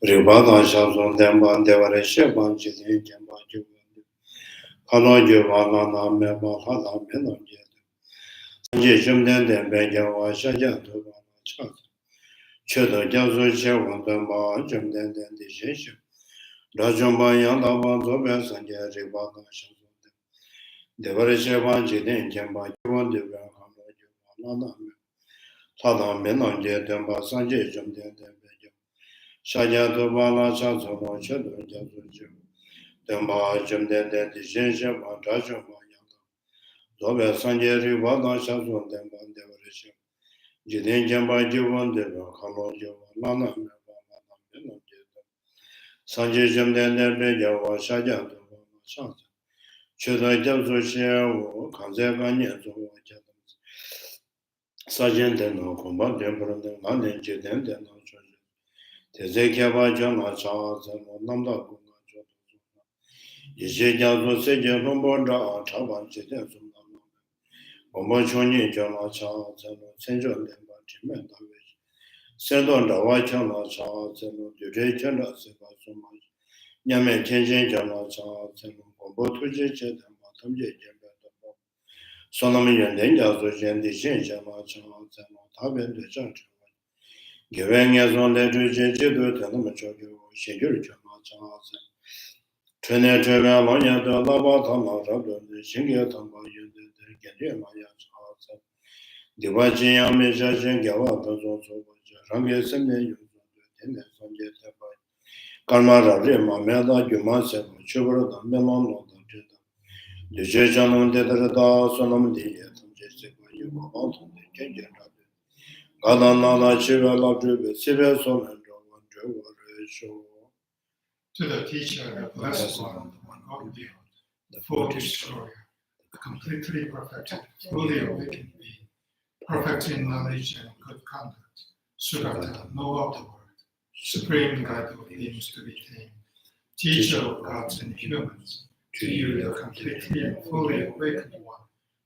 Ribada Shazon Demban Devare Sheban Jidin Jamba Juvan Kano Juvana Name Mahada Menon Jet Jumden Benjawa Shajan to Chat Cheddar Jazo Shewan Damba Jumden Decision Rajumba Yanda Zobe Sanja Ribada Shazon Devare Sheban Jidin Jamba Juvan Devan Kano Juvana Tada Menon Jet Demba Sanje Jumden Shajato Bala Chazo Cheddar Jazo Demba Jumden Decision Rajumba Zobe Sanje Ribada Shazon Demba Devarisha Jidin Jamba Juvan Deva Kalo Java Lana Sanje Jumden Beja Shajato Shaz Cheda Jazo Sheo Kanze Ganya Zo Sajente no Combat Demper London Jidin no Tezekaba Jana Chaz Namda Guna Jazo Seja Romboda Taban Jidin Omochoni Jana Chaz Senjo Demba Chimenda Sendon da Wachana Chaz Duration Seba Sumaj Yamen Kenjin Jana Chaz Obotuji Chetan Batam Jemba Solomon Jazo Jendi Jana Chaz Taben de Church Giving as on the Jeju Tanamacho, Shigur Jana Chaz Tene Treva Lonya de Lava Tamara, the Shingia Tamba Maya Chaz Divaji Amisha Gava Tazo Rangi Seme Karmara Rima Meda Jumasa Chubra Melon the Jejan de Rada Sonam Dia Jessica Yuba Galana Chiva Ladu Siva Son to the teacher, the blessed one, God beyond, the full destroyer, the completely perfected, fully awakened being, perfect in knowledge and good conduct, Sugata, know of the word, supreme guide of beings to be tamed, teacher of gods and humans, to you the completely and fully awakened one,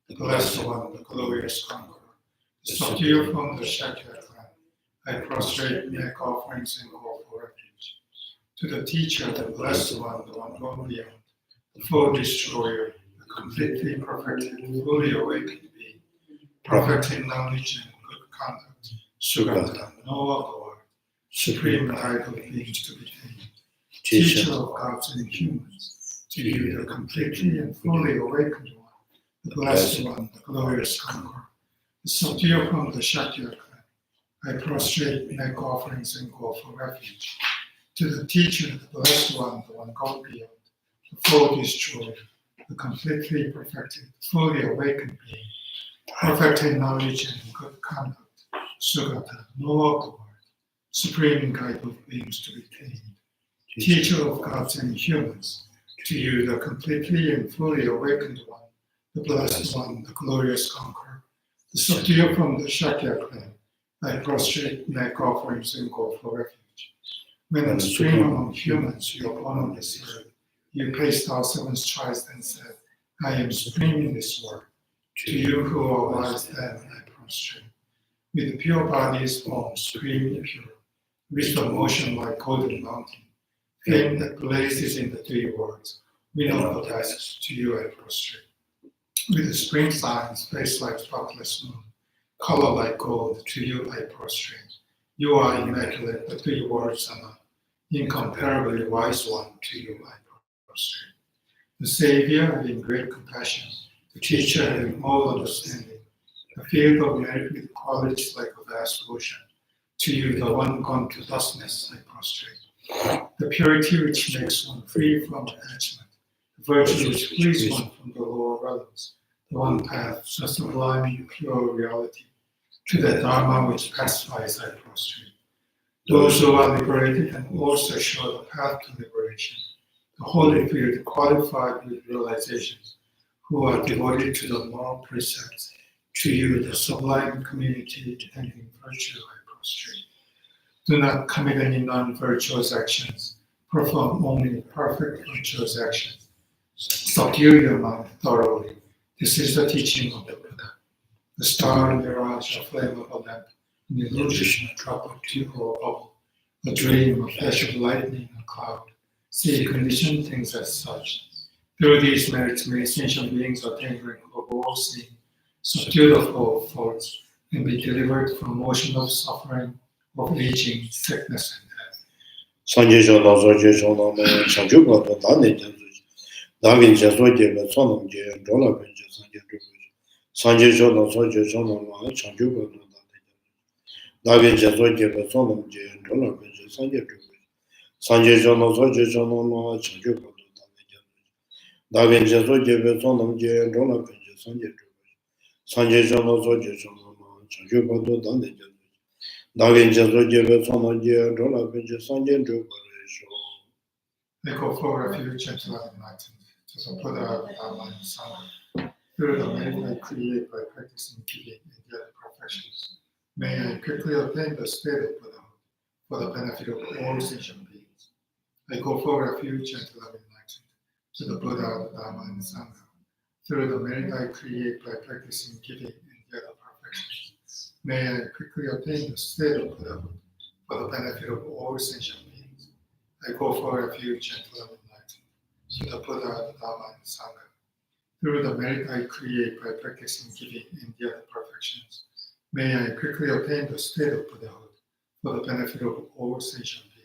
the blessed one, the glorious conqueror, the subduer from the shattered land, I prostrate, make offerings and call for refuge. To the teacher, the blessed one, the one gone beyond, the full destroyer, the completely perfected, fully awakened being, perfect in knowledge and good conduct, Sugata, know of the word, supreme guide of beings to be tamed, teacher of gods and humans, to you the completely and fully awakened one, the blessed one, the glorious conqueror, the subduer from the shattered land, I prostrate, make offerings and call for refuge. To the teacher, the blessed one, the one gone beyond, the full destroyer, the completely perfected, fully awakened being, perfect in knowledge and good conduct, Sugata, know of the word, supreme guide of beings to be tamed, teacher of gods and humans, to you the completely and fully awakened one, the blessed one, the glorious conqueror, the subduer from the shattered land, I prostrate, make offerings and call for refuge. When a supreme among humans you are born on this earth, you placed our seven strides and said, I am supreme in this world. To you who are wise then I prostrate. With the pure body's form, supremely pure, wisdom motion like golden mountain, flame that blazes in the three worlds, we know the tasks, to you I prostrate. With the spring signs, face like spotless moon, color like gold, to you I prostrate. You are immaculate, the three words are not. Incomparably wise one, to you I prostrate. The Savior having great compassion, the teacher having all understanding, the field of merit with qualities like a vast ocean, to you the one gone to thusness I prostrate. The purity which makes one free from attachment, the virtue which frees one from the lower realms, the one path, so sublime pure reality, to the Dharma which pacifies I prostrate. Those who are liberated and also show the path to liberation, the holy field qualified with realizations, who are devoted to the moral precepts, to you the sublime community attending virtue I prostrate. Do not commit any non-virtuous actions, perform only perfect virtuous actions. Subdue your mind thoroughly. This is the teaching of the Buddha. The star and mirage, a flame of a lamp, an illusion, a drop of dew or bubble, a dream, a flash of lightning, a cloud, see conditioned things as such. Through these merits may sentient beings attain rank of all seeing, subdued of all thoughts, and be delivered from motion of suffering, of aging, sickness, and death. They go for refuge and to love enlightened, to the Buddha, Dharma, and Sangha. Through the merit I create by practicing giving and the other perfections, may I quickly attain the state of Buddhahood for the benefit of all sentient beings. I go for refuge and to love enlightened, to the Buddha, the Dharma, and Sangha. Through the merit I create by practicing giving and the other perfections, may I quickly attain the state of Buddhahood for the benefit of all sentient beings. I go for refuge and to love enlightened, to the Buddha, the Dharma, and Sangha. Through the merit I create by practicing giving and the other perfections, may I quickly attain the state of Buddhahood for the benefit of all sentient beings.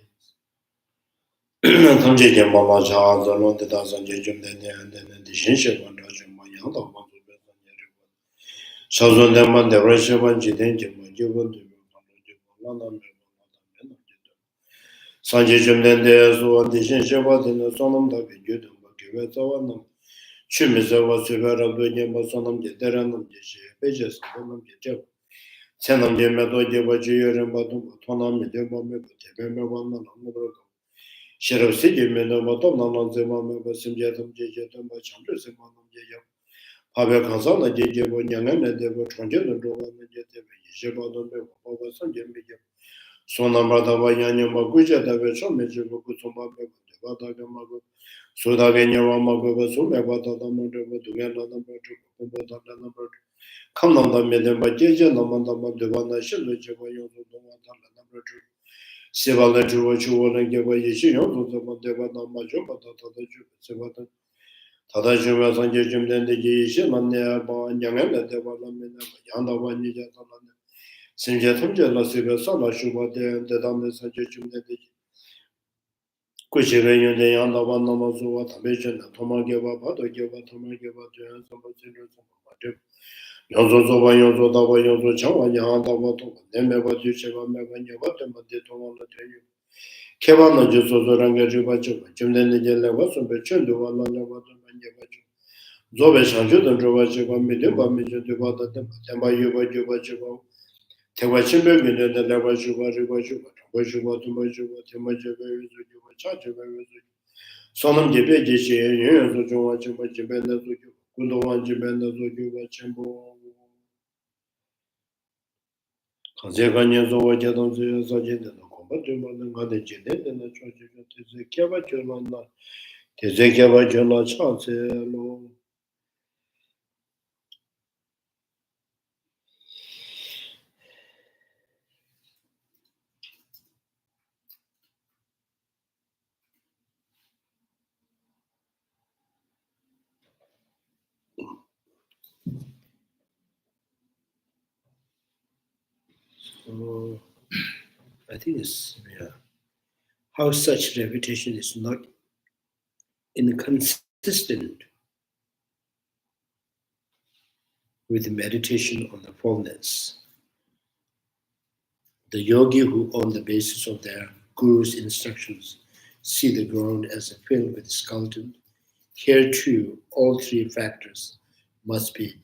I think it's how such reputation is not inconsistent with the meditation on the fullness. The yogi who, on the basis of their guru's instructions, see the ground as filled with skeleton, here too all three factors must be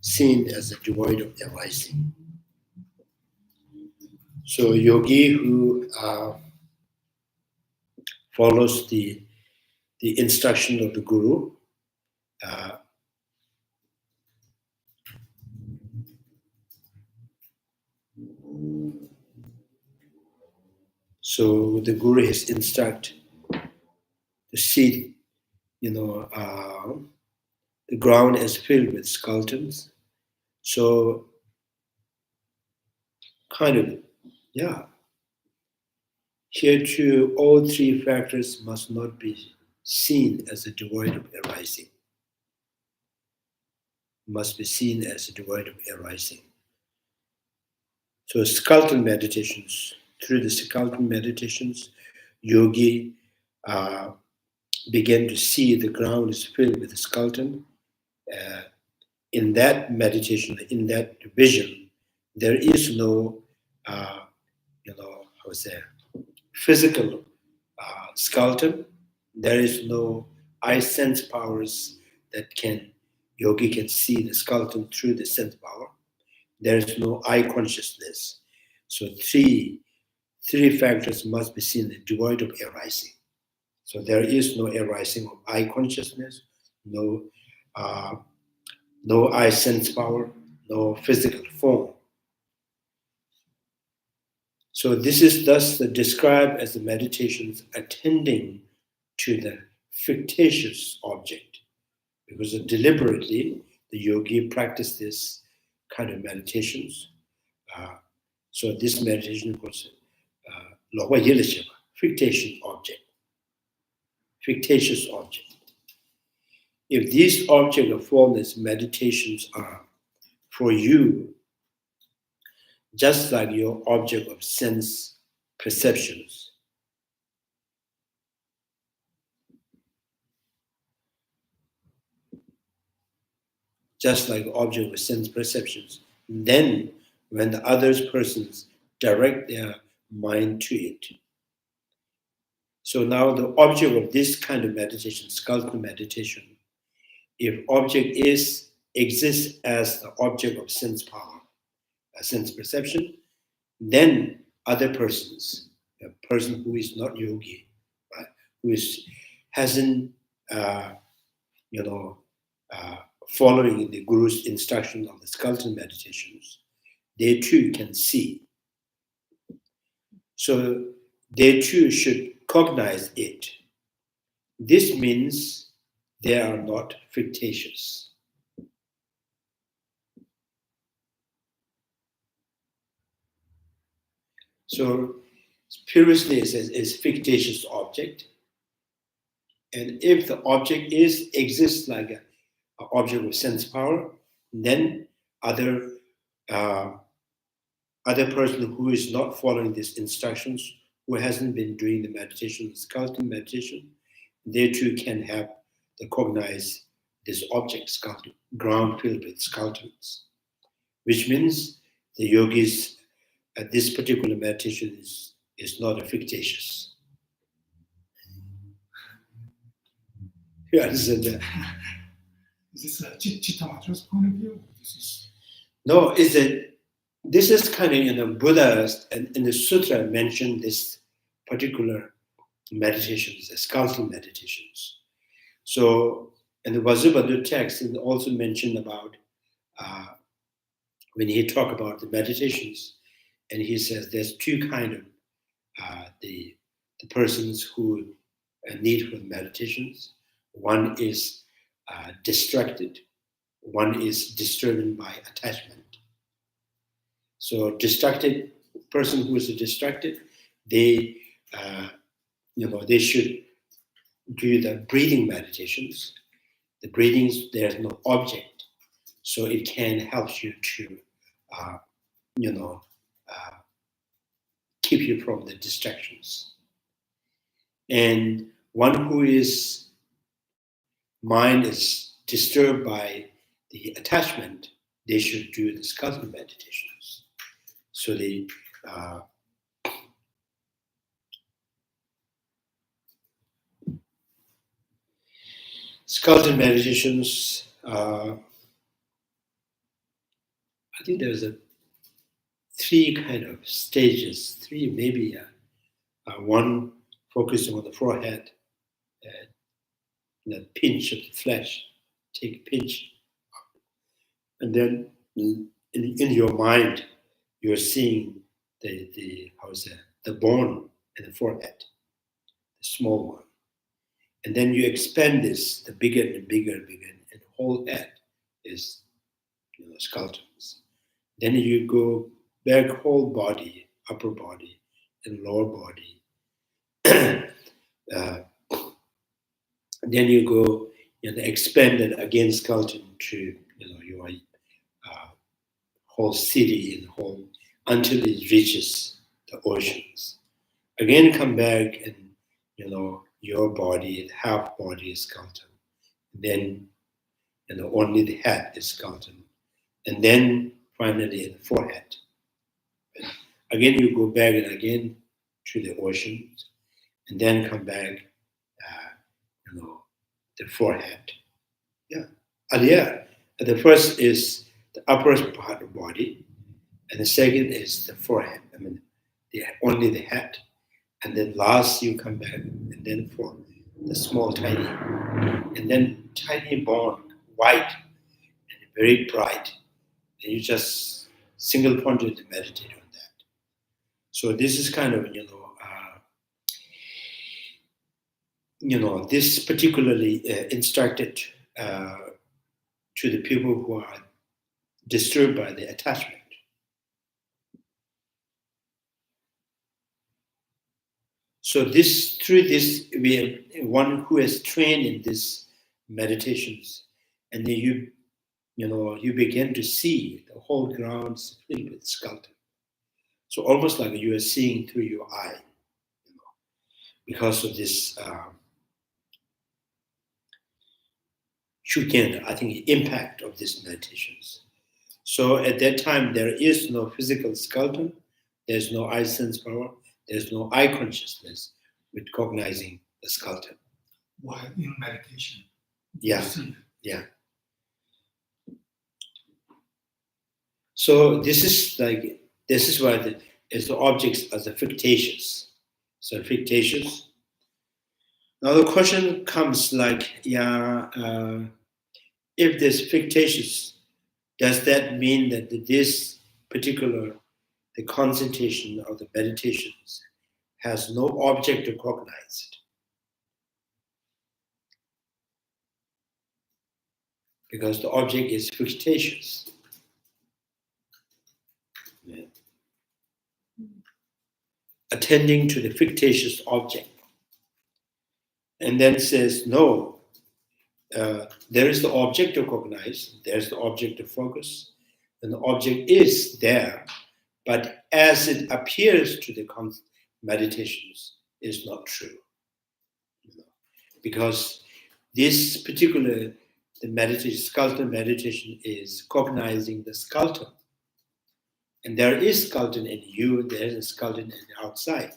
seen as devoid of arising. So a yogi who follows the instruction of the guru so the guru has instructed to see, the ground is filled with skeletons. So kind of, Here too, all three factors must not be seen as a devoid of arising. Must be seen as a devoid of arising. So skeleton meditations, through the skeleton meditations, yogi began to see the ground is filled with the skeleton. In that meditation, in that vision, there is no, physical skeleton. There is no eye sense powers that yogi can see the skeleton through the sense power. There is no eye consciousness. So three factors must be seen devoid of arising. So there is no arising of eye consciousness, no eye sense power, no physical form. So this is thus described as the meditations attending to the fictitious object, because deliberately the yogi practiced this kind of meditations. So this meditation was fictitious object. Fictitious object. If these object of formless meditations are for you, just like your object of sense perceptions, then when the other persons direct their mind to it. So now the object of this kind of meditation, skeleton meditation, if object exists as the object of sense power, a sense perception, then other persons, a person who is not yogi, right, who hasn't following in the Guru's instruction of the skeleton meditations, they too can see. So they too should cognize it. This means they are not fictitious. So previously it says is fictitious object. And if the object exists like an object with sense power, then other person who is not following these instructions, who hasn't been doing the meditation, skeleton meditation, they too can have the cognize this object, skeleton, ground filled with skeletons, which means the yogis at this particular meditation is not a fictitious. You understand that? Is this Chittamatra's point of view? No, this is kind of Buddha and in the sutra mentioned this particular meditations, the skeleton meditations. So in the Vasubandhu text, it also mentioned about when he talked about the meditations, and he says there's two kind of the persons who need for the meditations. One is distracted, one is disturbed by attachment. So distracted person who is distracted, they should do the breathing meditations. The breathings, there's no object, so it can help you to keep you from the distractions. And one who is mind is disturbed by the attachment, they should do the skeleton meditations. So they skeleton meditations, I think there's three kind of stages, three maybe. One focusing on the forehead, the pinch of the flesh, take a pinch. And then in your mind, you're seeing the bone in the forehead, the small one. And then you expand this, the bigger and bigger and bigger, and the whole head is skeletons. Then you go back whole body, upper body, and lower body, then you go, expand it again, skeleton to your whole city and whole until it reaches the oceans. Again, come back and your body, half body is skeleton. Then only the head is skeleton, and then finally the forehead. Again, you go back and again to the oceans, and then come back, the forehead. The first is the upper part of the body, and the second is the forehead. Only the head, and then last you come back, and then for the small, tiny, and then tiny bone, white and very bright, and you just single pointed to meditate on that. So this is kind of this particularly instructed to the people who are disturbed by the attachment. So through this, we have one who has trained in these meditations, and then you begin to see the whole ground filled with skeleton. So almost like you are seeing through your eye, because of this shuken, I think, impact of these meditations. So at that time, there is no physical skeleton, there's no eye sense power, there's no eye consciousness with cognizing the skeleton. While in meditation. Yeah. So this is why the objects are the fictitious. So fictitious. Now the question comes like, if this fictitious, does that mean that this particular, the concentration of the meditations has no object to cognize it? Because the object is fictitious. Yeah. Attending to the fictitious object. And then says, no, there is the object to cognize, there's the object to focus, and the object is there, but as it appears to the meditations is not true. Because this particular, the meditation, skeleton meditation is cognizing the skeleton. And there is skeleton in you, there is a skeleton in the outside.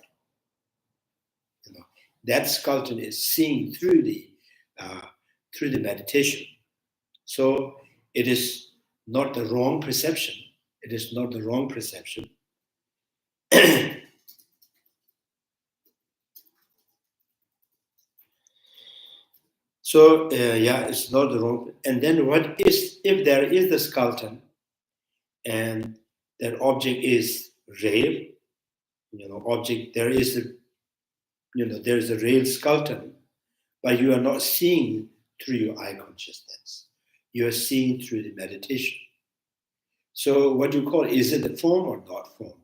That skeleton is seen through the meditation. So it is not the wrong perception. It is not the wrong perception. So it's not the wrong. And then what is, if there is the skeleton and that object is real, object, there is a real skeleton, but you are not seeing through your eye consciousness. You are seeing through the meditation. So what you call, is it a form or not form?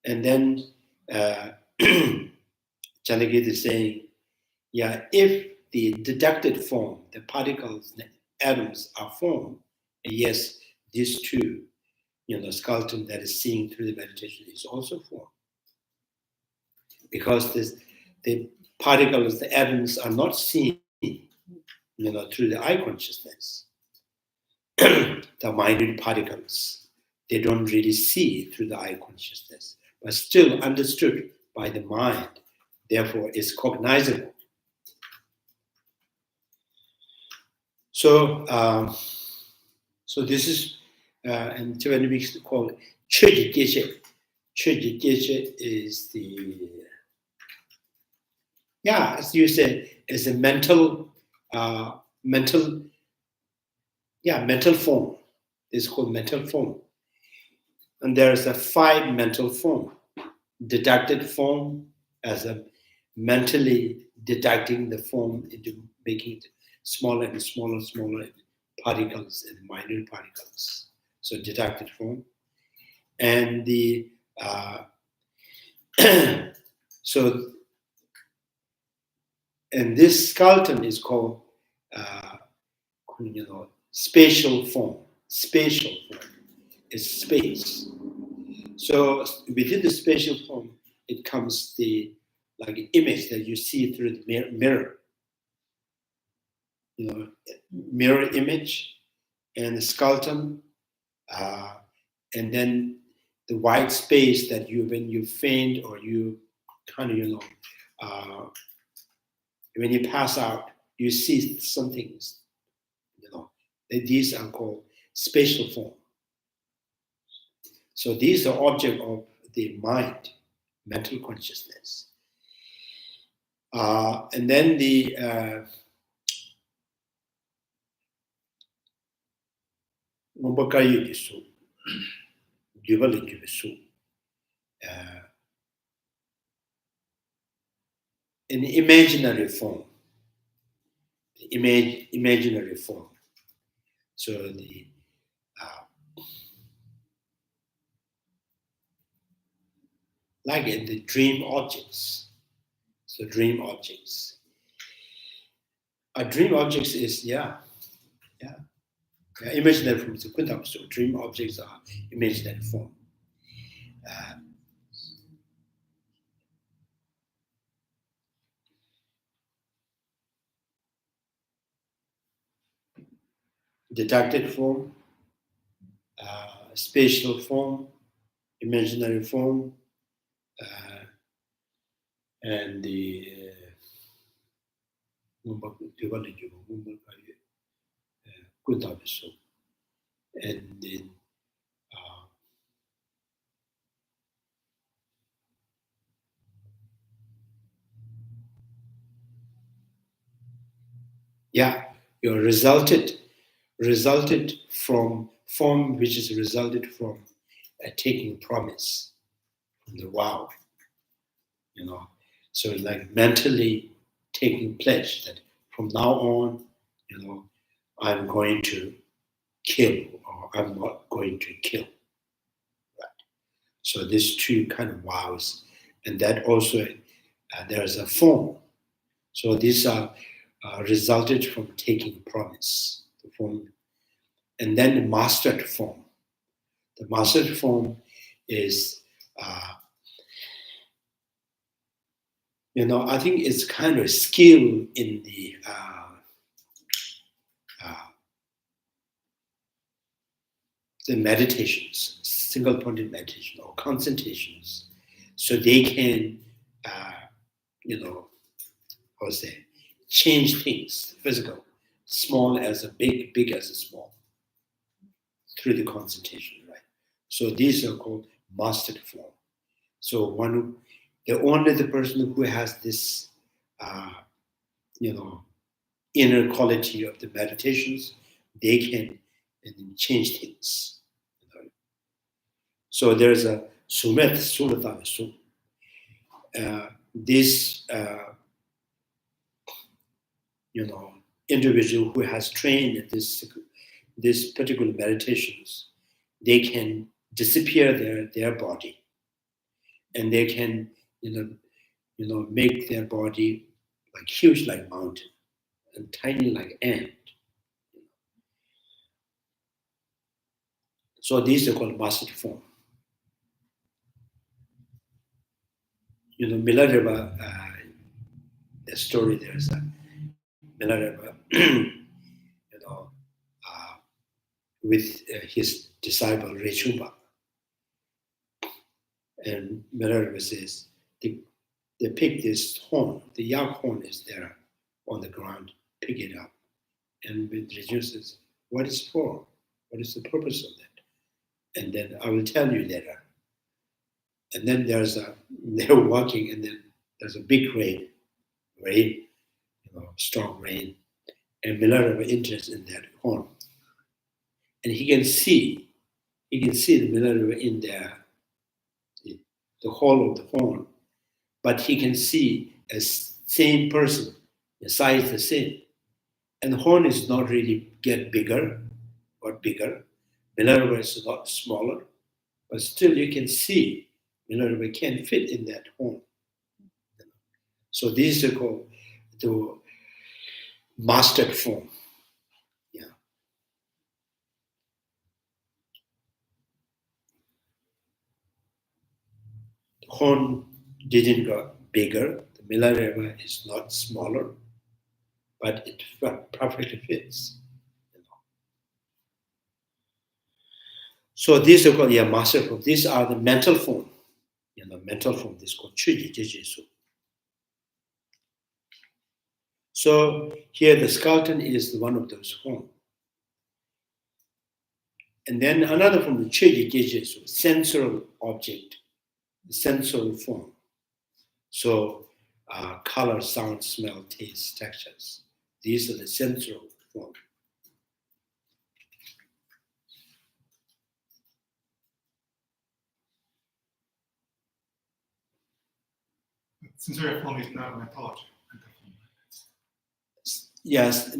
And then Chandrakirti is saying, if the deductive form, the particles, the atoms are form, yes, this too, the skeleton that is seen through the meditation is also form. Because the particles, the atoms are not seen, through the eye consciousness. The minute particles, they don't really see through the eye consciousness, but still understood by the mind, therefore is cognizable. So, this is, and Tibetan we call it Chöji Geshe. Chöji Geshe is the, as you said, is a mental form. It's called mental form. And there's a 5 mental form. Deductive form as a mentally deducting the form into making it smaller and smaller particles and minute particles. So deductive form. And the So, and this skeleton is called, spatial form. Spatial form is space. So within the spatial form, it comes the like image that you see through the mirror. Mirror image and the skeleton, and then the white space that when you faint or you kind of, when you pass out, you see some things, these are called spatial form. So these are object of the mind, mental consciousness. And then the in imaginary form, imaginary form. So the like in the dream objects. So dream objects. Dream objects is imaginary form. So dream objects are imaginary form. Deductive form, spatial form, imaginary form, and the and then you're resulted from form, which is resulted from taking promise from the vow. So like mentally taking pledge that from now on, I'm going to kill or I'm not going to kill. Right? So these two kind of vows, and that also there's a form. So these are resulted from taking promise, the form, and then the mastered form. The mastered form is, I think it's kind of skill in the meditations, single-pointed meditation or concentrations, so they can, change things, physical, small as a big, big as a small, through the concentration, right? So these are called mastered form. So only the person who has this, inner quality of the meditations, they can change things. So there's a sumet suratasu. This individual who has trained in this particular meditations, they can disappear their body, and they can make their body like huge like mountain and tiny like ant. So these are called mastered form. Milarepa, the story, there's a Milarepa, with his disciple Rechumpa. And Milarepa says, they pick this horn, the yak horn is there on the ground, pick it up. And Rechumpa says, what is for? What is the purpose of that? And then I will tell you later. And then they're walking, and then there's a big rain, strong rain, and Milarepa enters in that horn. And he can see the Milarepa in there, the hole of the horn, but he can see a same person, the size the same. And the horn is not really get bigger or bigger. Milarepa is not smaller, but still you can see Milarepa can fit in that horn. So these are called the mastered form. Yeah. The horn didn't get bigger. The Milarepa is not smaller, but it perfectly fits. So these are called master form. These are the mental form. Mental form. This is called Chuji Jijisu. So here the skeleton is one of those forms. And then another form, the Chuji Jijisu, sensual object, sensual form. So color, sound, smell, taste, textures. These are the sensual form. Sensory form is not mythology. Yes,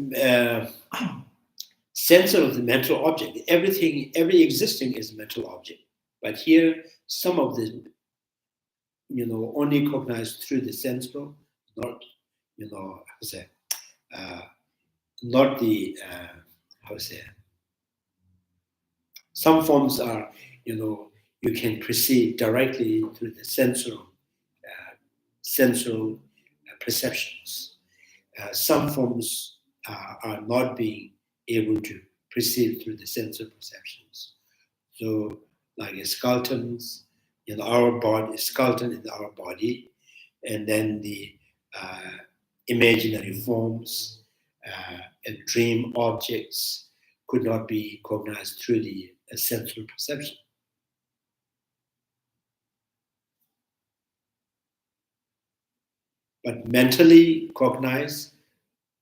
sensor of the mental object. Everything, every existing is a mental object. But here, some of the, only cognized through the sensual, not, not the, some forms are, you can perceive directly through the sensual perceptions. Some forms are not being able to perceive through the sensual perceptions. So, like skeletons in our body, skeleton in our body, and then the imaginary forms and dream objects could not be cognized through the sensual perception. But mentally cognized,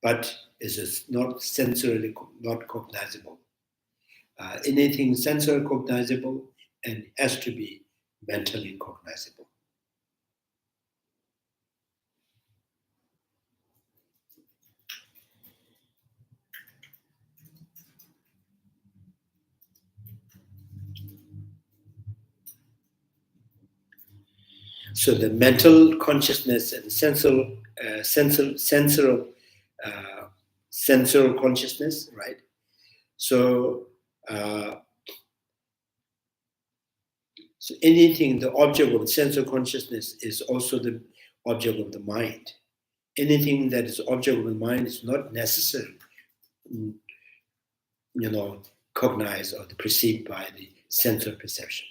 but is not sensorily not cognizable. Anything sensorily cognizable and has to be mentally cognizable. So the mental consciousness and sensual consciousness, right? So, so anything, the object of sensual consciousness is also the object of the mind. Anything that is object of the mind is not necessarily, cognized or perceived by the sensual perception.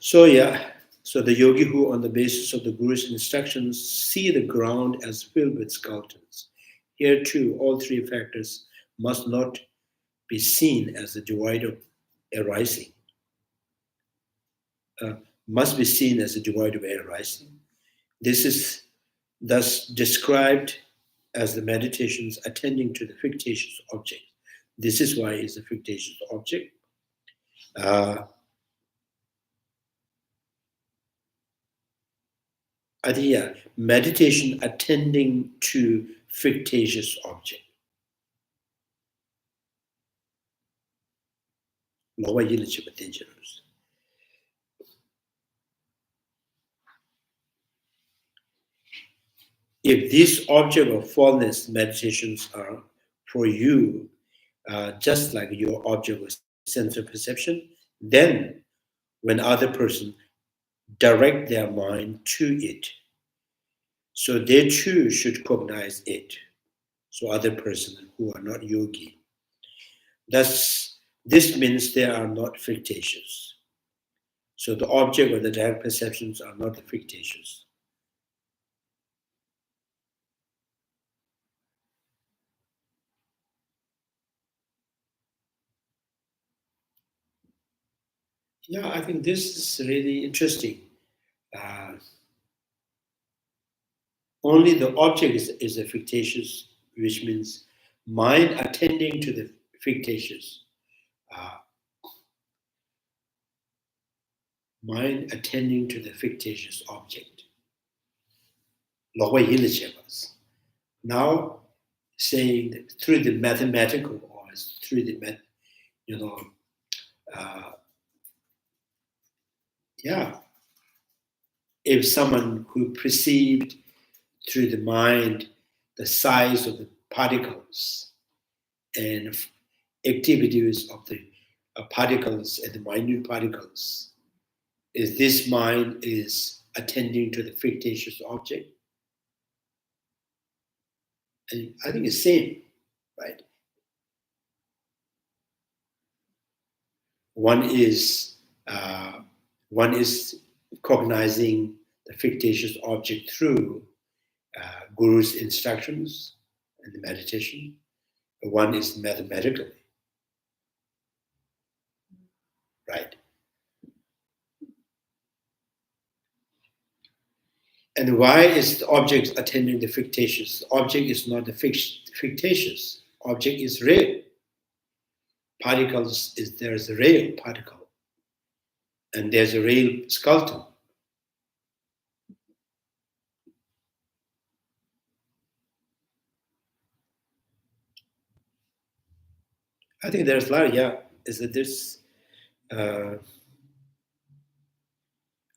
So so the yogi who on the basis of the Guru's instructions see the ground as filled with skeletons. Here too, all three factors must not be seen as a divide of arising. Must be seen as a divide of arising. This is thus described as the meditations attending to the fictitious object. This is why it's a fictitious object. I think, meditation attending to fictitious object. If these object of fallenness meditations are for you, just like your object of sense of perception, then when other person direct their mind to it, so they too should cognize it. So other person who are not yogi. Thus, this means they are not fictitious. So the object of the direct perceptions are not the fictitious. Yeah, I think this is really interesting. Only the object is a fictitious, which means mind attending to the fictitious. Mind attending to the fictitious object. Now, saying that through the mathematical or through the if someone who perceived through the mind the size of the particles and activities of the particles and the minute particles, is this mind is attending to the fictitious object? And I think it's same, right? One is cognizing the fictitious object through Guru's instructions and the meditation. One is mathematically, right? And why is the object attending the fictitious? The object is not the fictitious. Object is real. Particles is there's a real particle, and there's a real skeleton. I think there's a lot. Is that this? I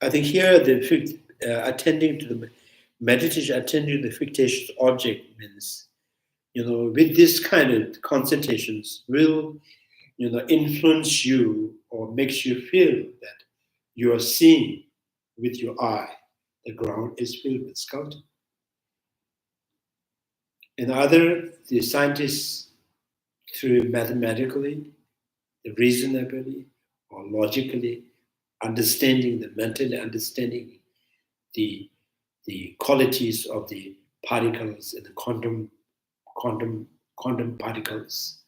think here the attending to the meditation, attending to the fictitious object means, with this kind of concentrations will, influence you or makes you feel that you are seeing with your eye the ground is filled with skeleton. And the scientists, through mathematically, reasonably, or logically, mentally understanding the qualities of the particles and the quantum particles.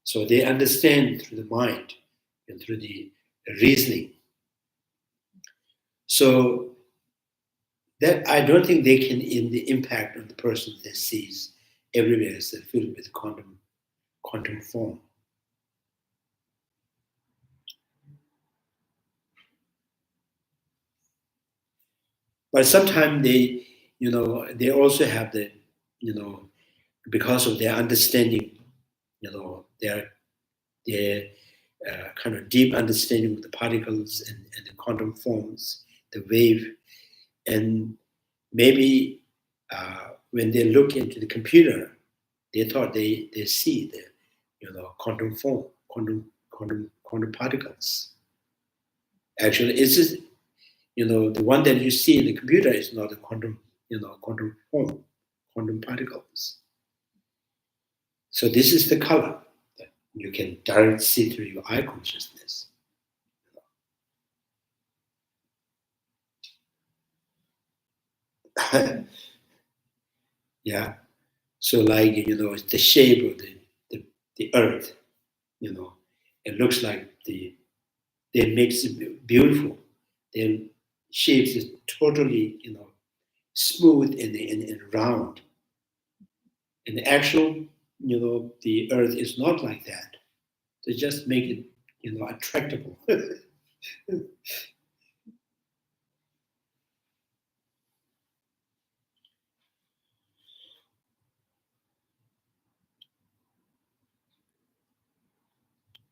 So they understand through the mind and through the reasoning. So that I don't think they can, in the impact on the person that sees everywhere is filled with quantum form. But sometimes they also have the, because of their understanding, their kind of deep understanding of the particles and the quantum forms, the wave, and maybe when they look into the computer, they thought they see the, quantum form, quantum particles. Actually, it's just, the one that you see in the computer is not a quantum form, quantum particles. So this is the color that you can directly see through your eye consciousness. Yeah. So like, it's the shape of the earth, it looks like they makes it beautiful. Their shapes is totally, smooth and round. And the actual, the earth is not like that. They just make it, attractable.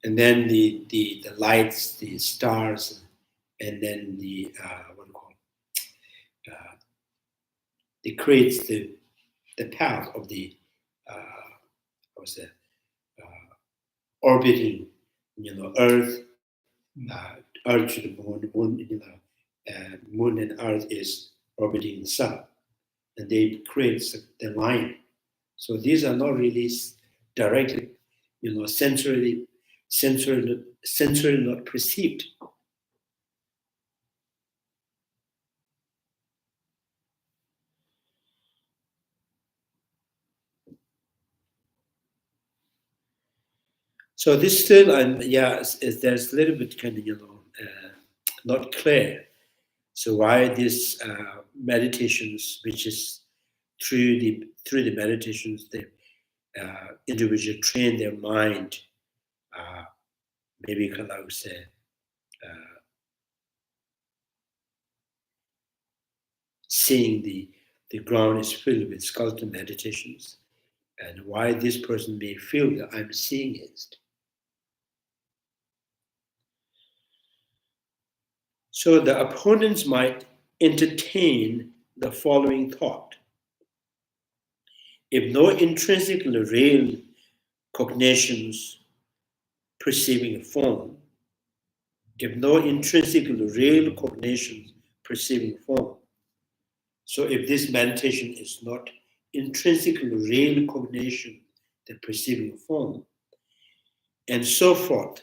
And then the lights, the stars, and then the it creates the path of the orbiting, Earth, Earth to the moon, moon and Earth is orbiting the sun, and they create the line. So these are not really directly, sensory not perceived. So this still, there's a little bit kind of, not clear. So why these meditations, which is through the meditations, the individual train their mind, maybe I would say, seeing the ground is filled with skeleton meditations, and why this person may feel that I'm seeing it. So the opponents might entertain the following thought. If no intrinsically real cognitions perceiving a form, if no intrinsically real cognitions perceiving form, so if this meditation is not intrinsically real cognition that perceiving form, and so forth,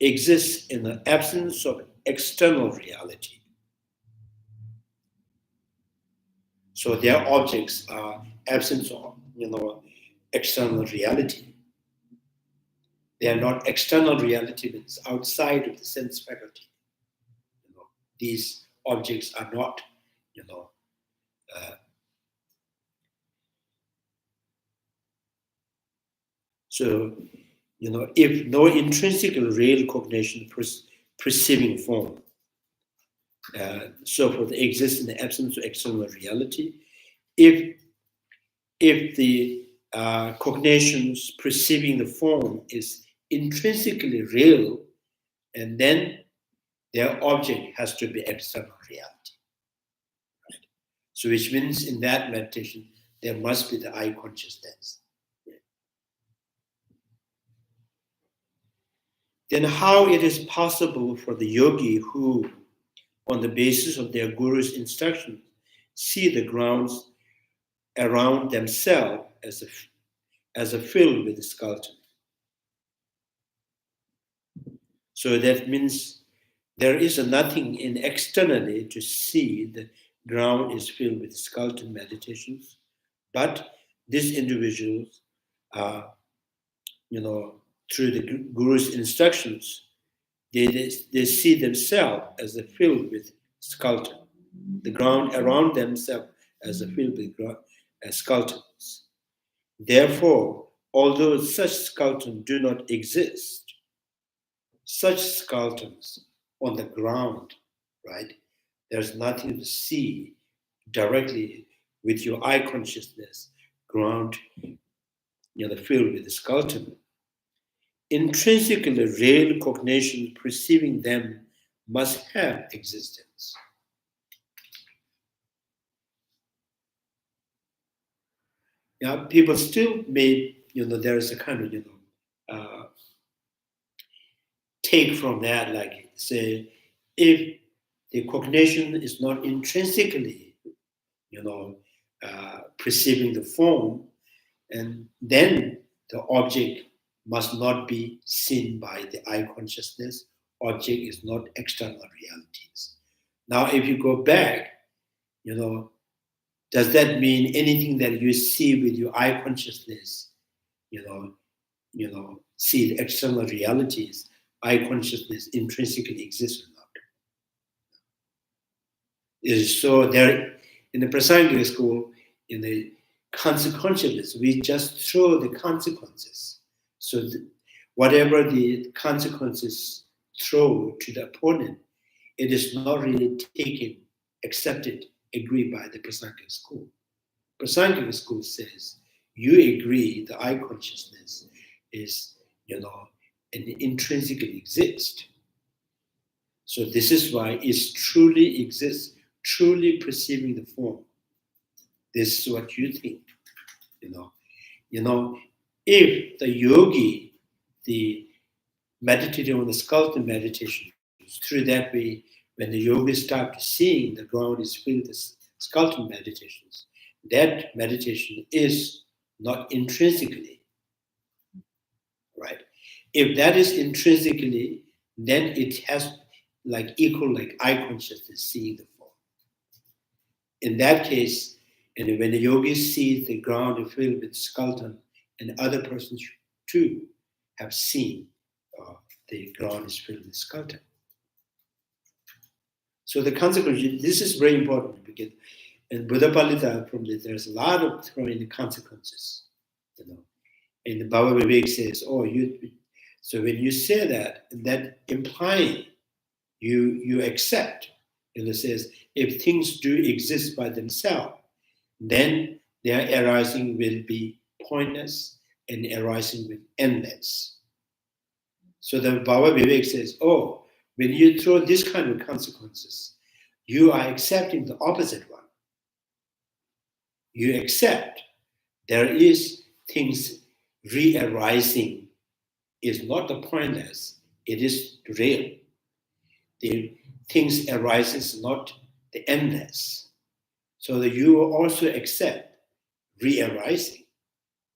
exists in the absence of external reality. So their objects are absence of, external reality. They are not external reality, but it's outside of the sense faculty. These objects are not, so, if no intrinsic real cognition perceiving form, so forth, exists in the absence of external reality, if the cognitions perceiving the form is intrinsically real, and then their object has to be external reality. Right? So which means in that meditation, there must be the I consciousness. Then how it is possible for the yogi who, on the basis of their guru's instructions, see the grounds around themselves as a field with skeleton. So that means there is nothing in externally to see the ground is filled with skeleton meditations, but these individuals are, through the guru's instructions, they see themselves as a field with skeleton, the ground around themselves as a field with skeletons. Therefore, although such skeletons do not exist, such skeletons on the ground, right? There's nothing to see directly with your eye consciousness, ground, filled with the skeleton. Intrinsically real cognition perceiving them must have existence. Yeah, people still may, there is a kind of, take from that, like say, if the cognition is not intrinsically, perceiving the form, and then the object must not be seen by the eye consciousness. Object is not external realities. Now, if you go back, does that mean anything that you see with your eye consciousness, see the external realities, eye consciousness intrinsically exists or not? So there, in the Prasangika school, in the consequentialist, we just throw the consequences. So whatever the consequences throw to the opponent, it is not really taken, accepted, agreed by the Prasangika school. Prasangika school says, you agree the eye consciousness is, and intrinsically exists. So this is why it truly exists, truly perceiving the form. This is what you think, if the yogi, the meditating on the skeleton meditation, through that way, when the yogis start seeing the ground is filled with skeleton meditations, that meditation is not intrinsically, right? If that is intrinsically, then it has equal eye consciousness seeing the form. In that case, and when the yogi sees the ground filled with skeleton, and other persons too have seen the ground is filled with skeleton. So the consequence, this is very important because in Buddha Palita, there's a lot of throwing the consequences. And the Baba Vivek says, so when you say that implying you accept, and it says, if things do exist by themselves, then their arising will be pointless and arising with endless. So the Baba Vivek says, oh, when you throw this kind of consequences, you are accepting the opposite one. You accept there is things re-arising is not the pointless, it is real. The things arises not the endless. So that you will also accept re-arising,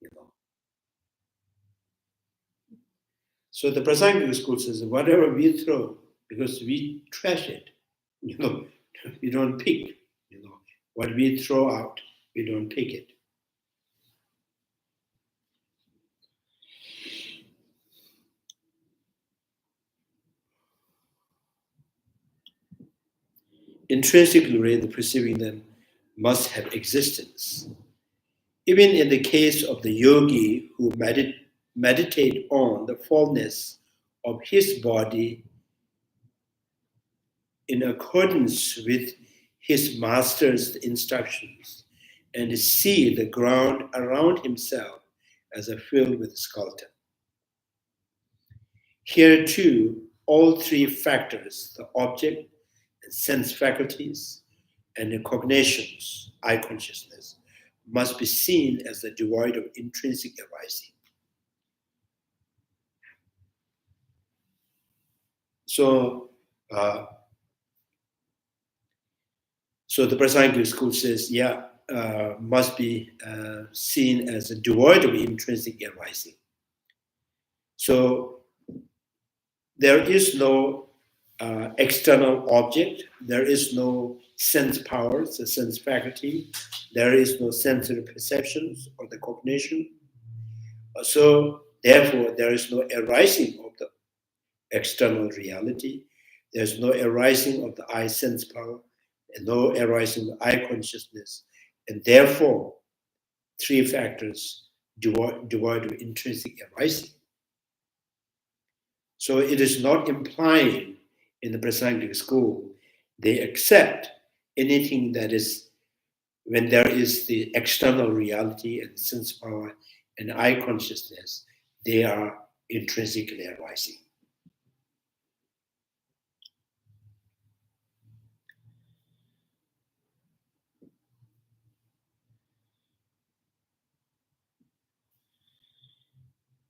you know. So the Prasangika school says, whatever we throw, because we trash it, you know, we don't pick, you know. What we throw out, we don't pick it. Intrinsically, the perceiving them must have existence. Even in the case of the yogi who meditate on the fullness of his body in accordance with his master's instructions and see the ground around himself as a field with skeleton. Here too, all three factors, the object and sense faculties and the cognitions, eye consciousness, must be seen as the devoid of intrinsic arising. So the Prasangika school says, must be seen as a devoid of intrinsic arising. So there is no external object, there is no sense powers, the sense faculty, there is no sensory perceptions or the cognition. So therefore, there is no arising of the external reality, there's no arising of the eye sense power, and no arising of eye consciousness, and therefore, three factors devoid of intrinsic arising. So it is not implying in the Prasangika school, they accept anything that is, when there is the external reality and sense power and eye consciousness, they are intrinsically arising.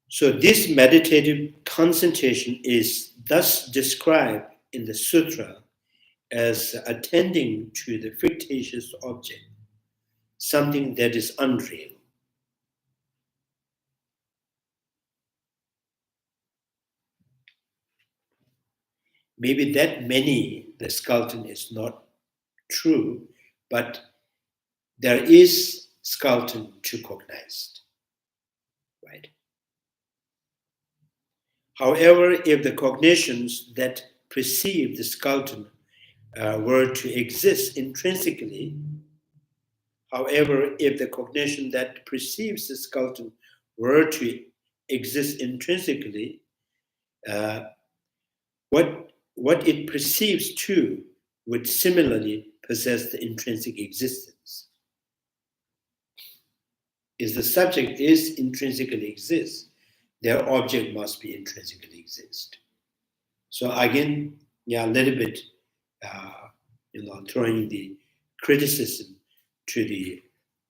So this meditative concentration is thus described in the sutra as attending to the fictitious object, something that is unreal. Maybe that many, the skeleton is not true, but there is skeleton to cognize, right? However, if the cognitions that perceive the skeleton were to exist intrinsically, however, if the cognition that perceives the skeleton were to exist intrinsically, what it perceives too would similarly possess the intrinsic existence. If the subject is intrinsically exists, their object must be intrinsically exist. So again, a little bit, throwing the criticism to the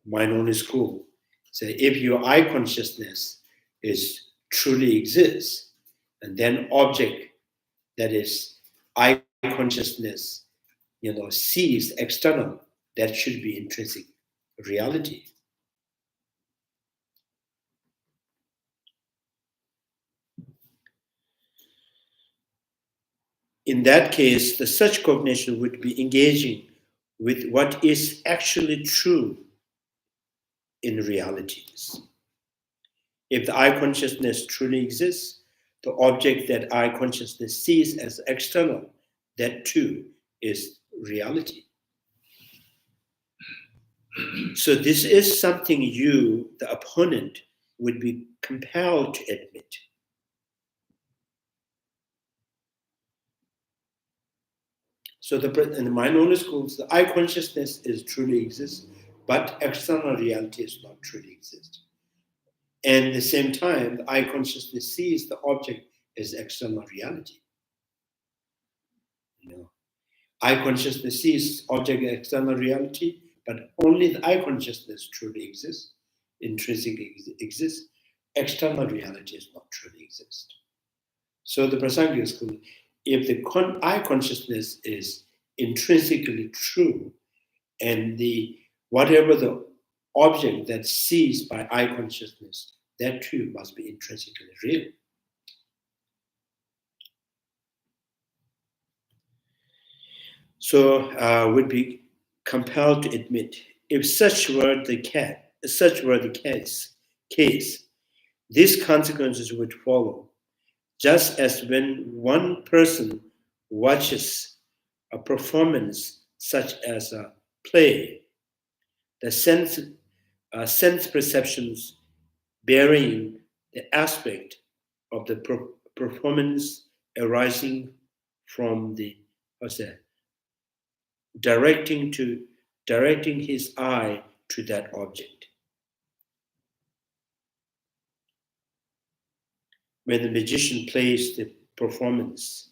mind-only school. So if your eye consciousness is truly exists, and then object that is eye consciousness, sees external, that should be intrinsic reality. In that case, the such cognition would be engaging with what is actually true in realities. If the eye consciousness truly exists, the object that eye consciousness sees as external, that too is reality. So this is something you, the opponent, would be compelled to admit. So in the mind-only schools, the eye consciousness is truly exists, but external reality is not truly exist. And at the same time, the eye consciousness sees the object as external reality. Eye consciousness sees object as external reality, but only the eye consciousness truly exists, intrinsic exists. External reality does not truly exist. So the Prasangika school, if the eye consciousness is intrinsically true, and whatever the object that's seized by eye consciousness, that too must be intrinsically real. So would be compelled to admit, if such were the case, these consequences would follow, just as when one person watches a performance such as a play, the sense perceptions bearing the aspect of the performance arising from the directing his eye to that object. When the magician plays the performance,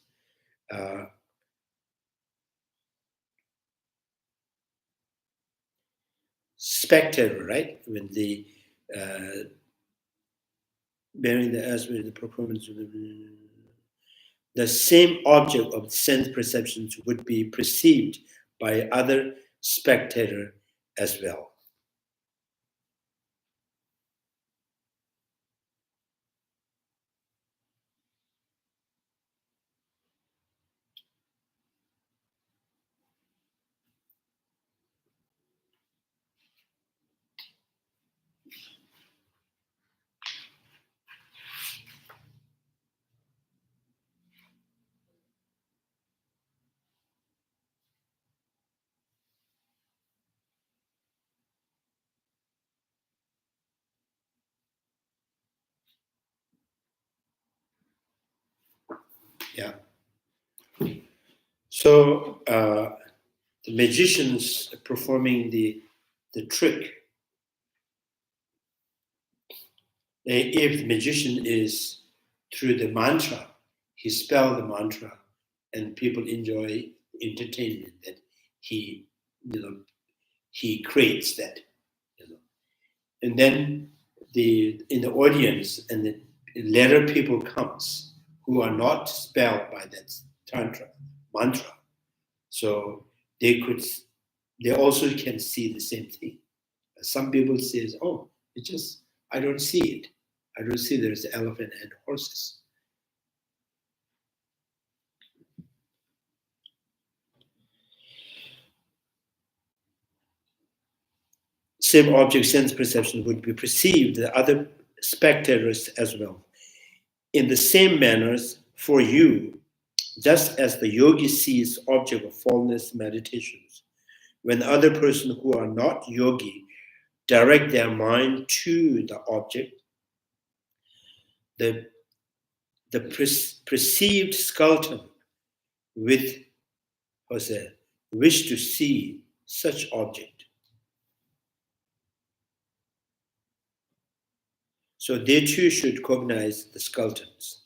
spectator, right? When bearing the aspect of the performance, the same object of sense perceptions would be perceived by other spectator as well. Yeah. So the magicians performing the trick, if the magician is through the mantra, he spells the mantra, and people enjoy entertainment that he creates that, and then in the audience, and the later people comes who are not spelled by that mantra, so they also can see the same thing. Some people says, "Oh, I don't see it. I don't see there's elephant and horses." Same object sense perception would be perceived by other spectators as well. In the same manners, for you, just as the yogi sees object of formless meditations, when other persons who are not yogi direct their mind to the object, the perceived skeleton with wish to see such object. So they too should cognize the skeletons.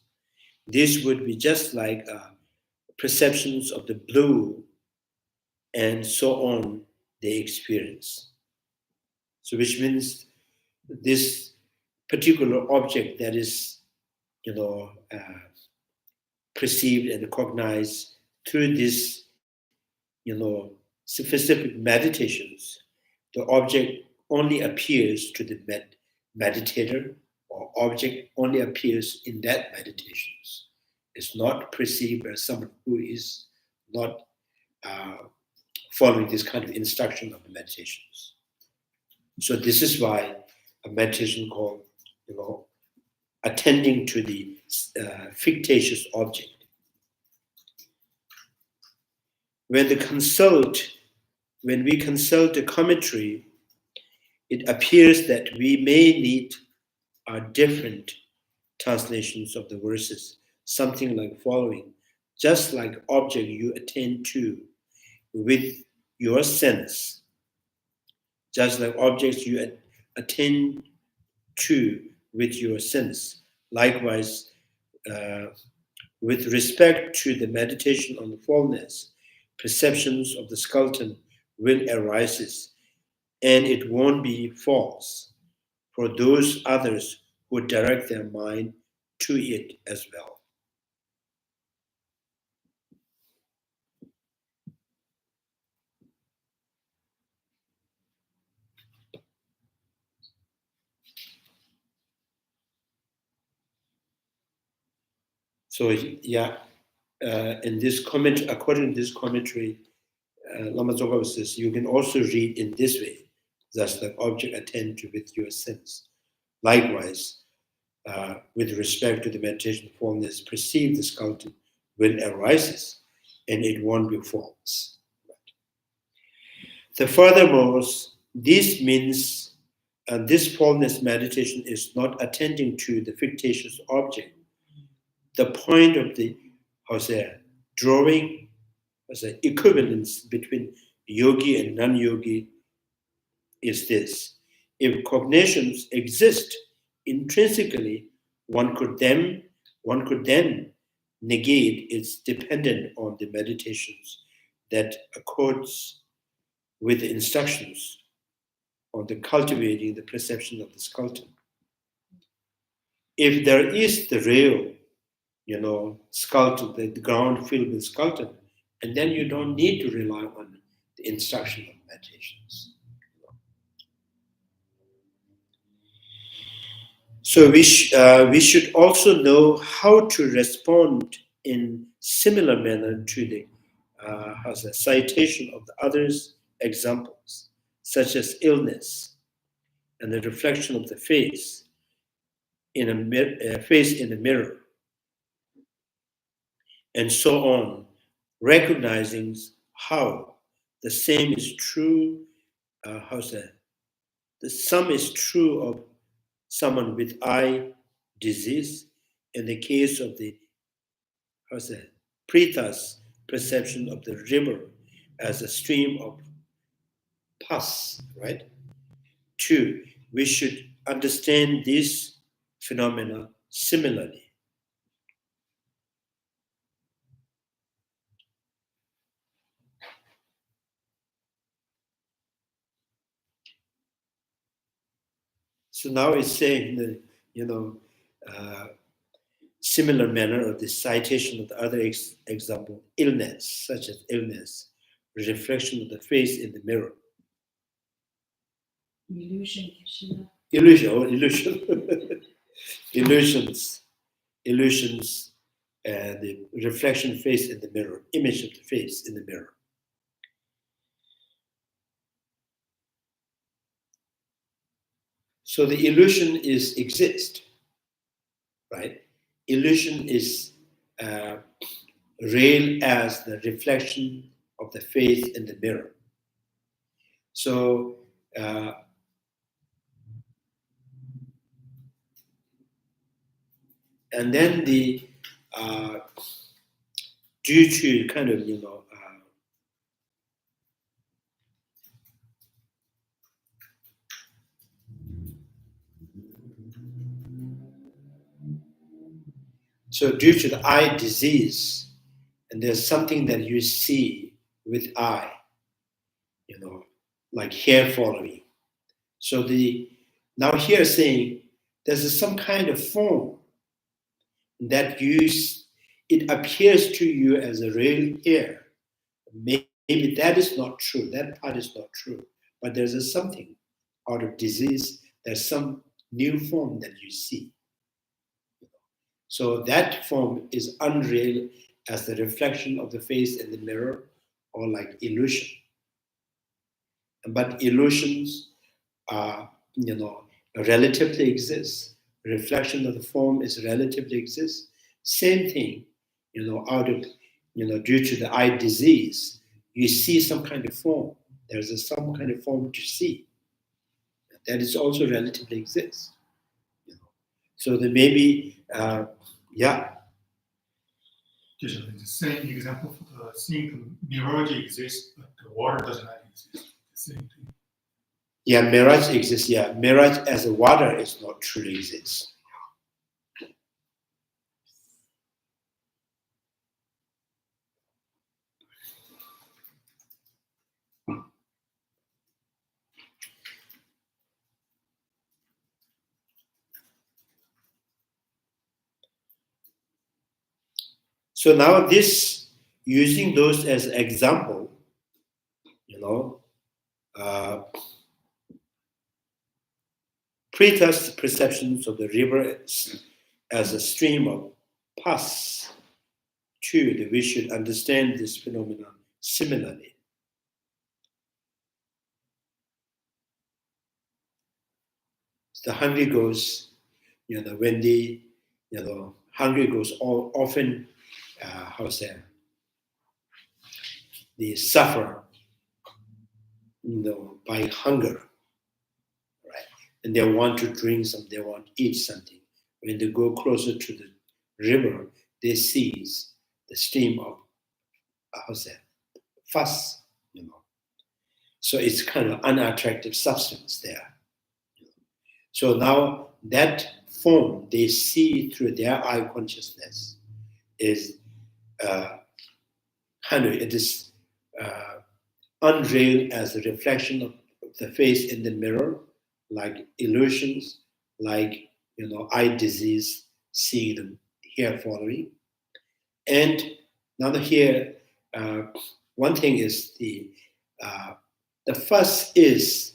This would be just like perceptions of the blue and so on they experience. So which means this particular object that is, perceived and cognized through this, specific meditations, the object only appears to the meditator, or object only appears in that meditations. It's not perceived as someone who is not following this kind of instruction of the meditations. So this is why a meditation called, attending to the fictitious object. When we consult the commentary, it appears that we may need different translations of the verses, something like following: just like object you attend to with your sense, just like objects you attend to with your sense. Likewise, with respect to the meditation on the formless, perceptions of the skeleton will arise, and it won't be false for those others who direct their mind to it as well. So yeah, in this comment, according to this commentary, Lama Tsongkapha says you can also read in this way, thus the object attend to with your sense. Likewise, with respect to the meditation formless, perceive the skeleton will arises, and it won't be false. The furthermore, this means this formless meditation is not attending to the fictitious object. The point of the drawing equivalence between yogi and non-yogi is this: if cognitions exist intrinsically, one could then negate its dependent on the meditations that accords with the instructions on the cultivating the perception of the skeleton. If there is the real skeleton, the ground filled with skeleton, and then you don't need to rely on the instruction of meditations. So we should also know how to respond in similar manner to the citation of the others' examples, such as illness and the reflection of the face in a mirror, and so on, recognizing how the same is true, the sum is true of someone with eye disease in the case of the Prita's perception of the river as a stream of pus, right? 2, we should understand these phenomena similarly. So now it's saying that, similar manner of the citation of the other example, illness, such as illness, reflection of the face in the mirror. Illusion. Illusions, and the reflection face in the mirror, image of the face in the mirror. So the illusion exists, right? Illusion is real as the reflection of the face in the mirror. So and then the due to kind of so due to the eye disease, and there's something that you see with eye, like hair following. So now here saying there's some kind of form that it appears to you as a real hair. Maybe that is not true. That part is not true. But there's something out of disease. There's some new form that you see. So that form is unreal as the reflection of the face in the mirror, or like illusion. But illusions are, relatively exist. Reflection of the form is relatively exists. Same thing, out of, due to the eye disease, you see some kind of form. There's some kind of form to see. That is also relatively exists. So there may be, Just the same example for seeing the mirage exists, but the water does not exist. The same thing. Yeah, mirage exists. Yeah, mirage as a water is not truly exists. So now this, using those as example, pre-test perceptions of the river as a stream of pus too, that we should understand this phenomenon similarly. The hungry ghosts, when they, hungry ghosts often, they suffer, by hunger, right? And they want to drink something, they want to eat something. When they go closer to the river, they seize the stream of, fuss, So it's kind of unattractive substance there. So now that form they see through their eye consciousness is it is unveiled as a reflection of the face in the mirror, like illusions, like eye disease, seeing them here following. And now here, one thing is the first is,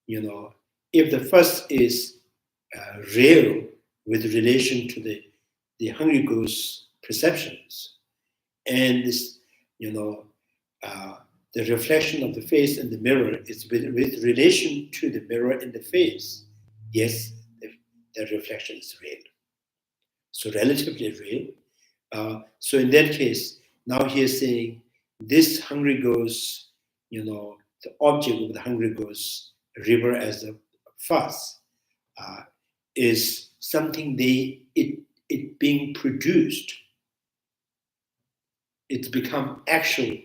if the first is real with relation to the hungry ghost perceptions, and this, the reflection of the face in the mirror is with relation to the mirror in the face, yes, the reflection is real. So relatively real. So in that case, now he is saying this hungry ghost, the object of the hungry ghost river as a fuss, is something it being produced. It's become actual,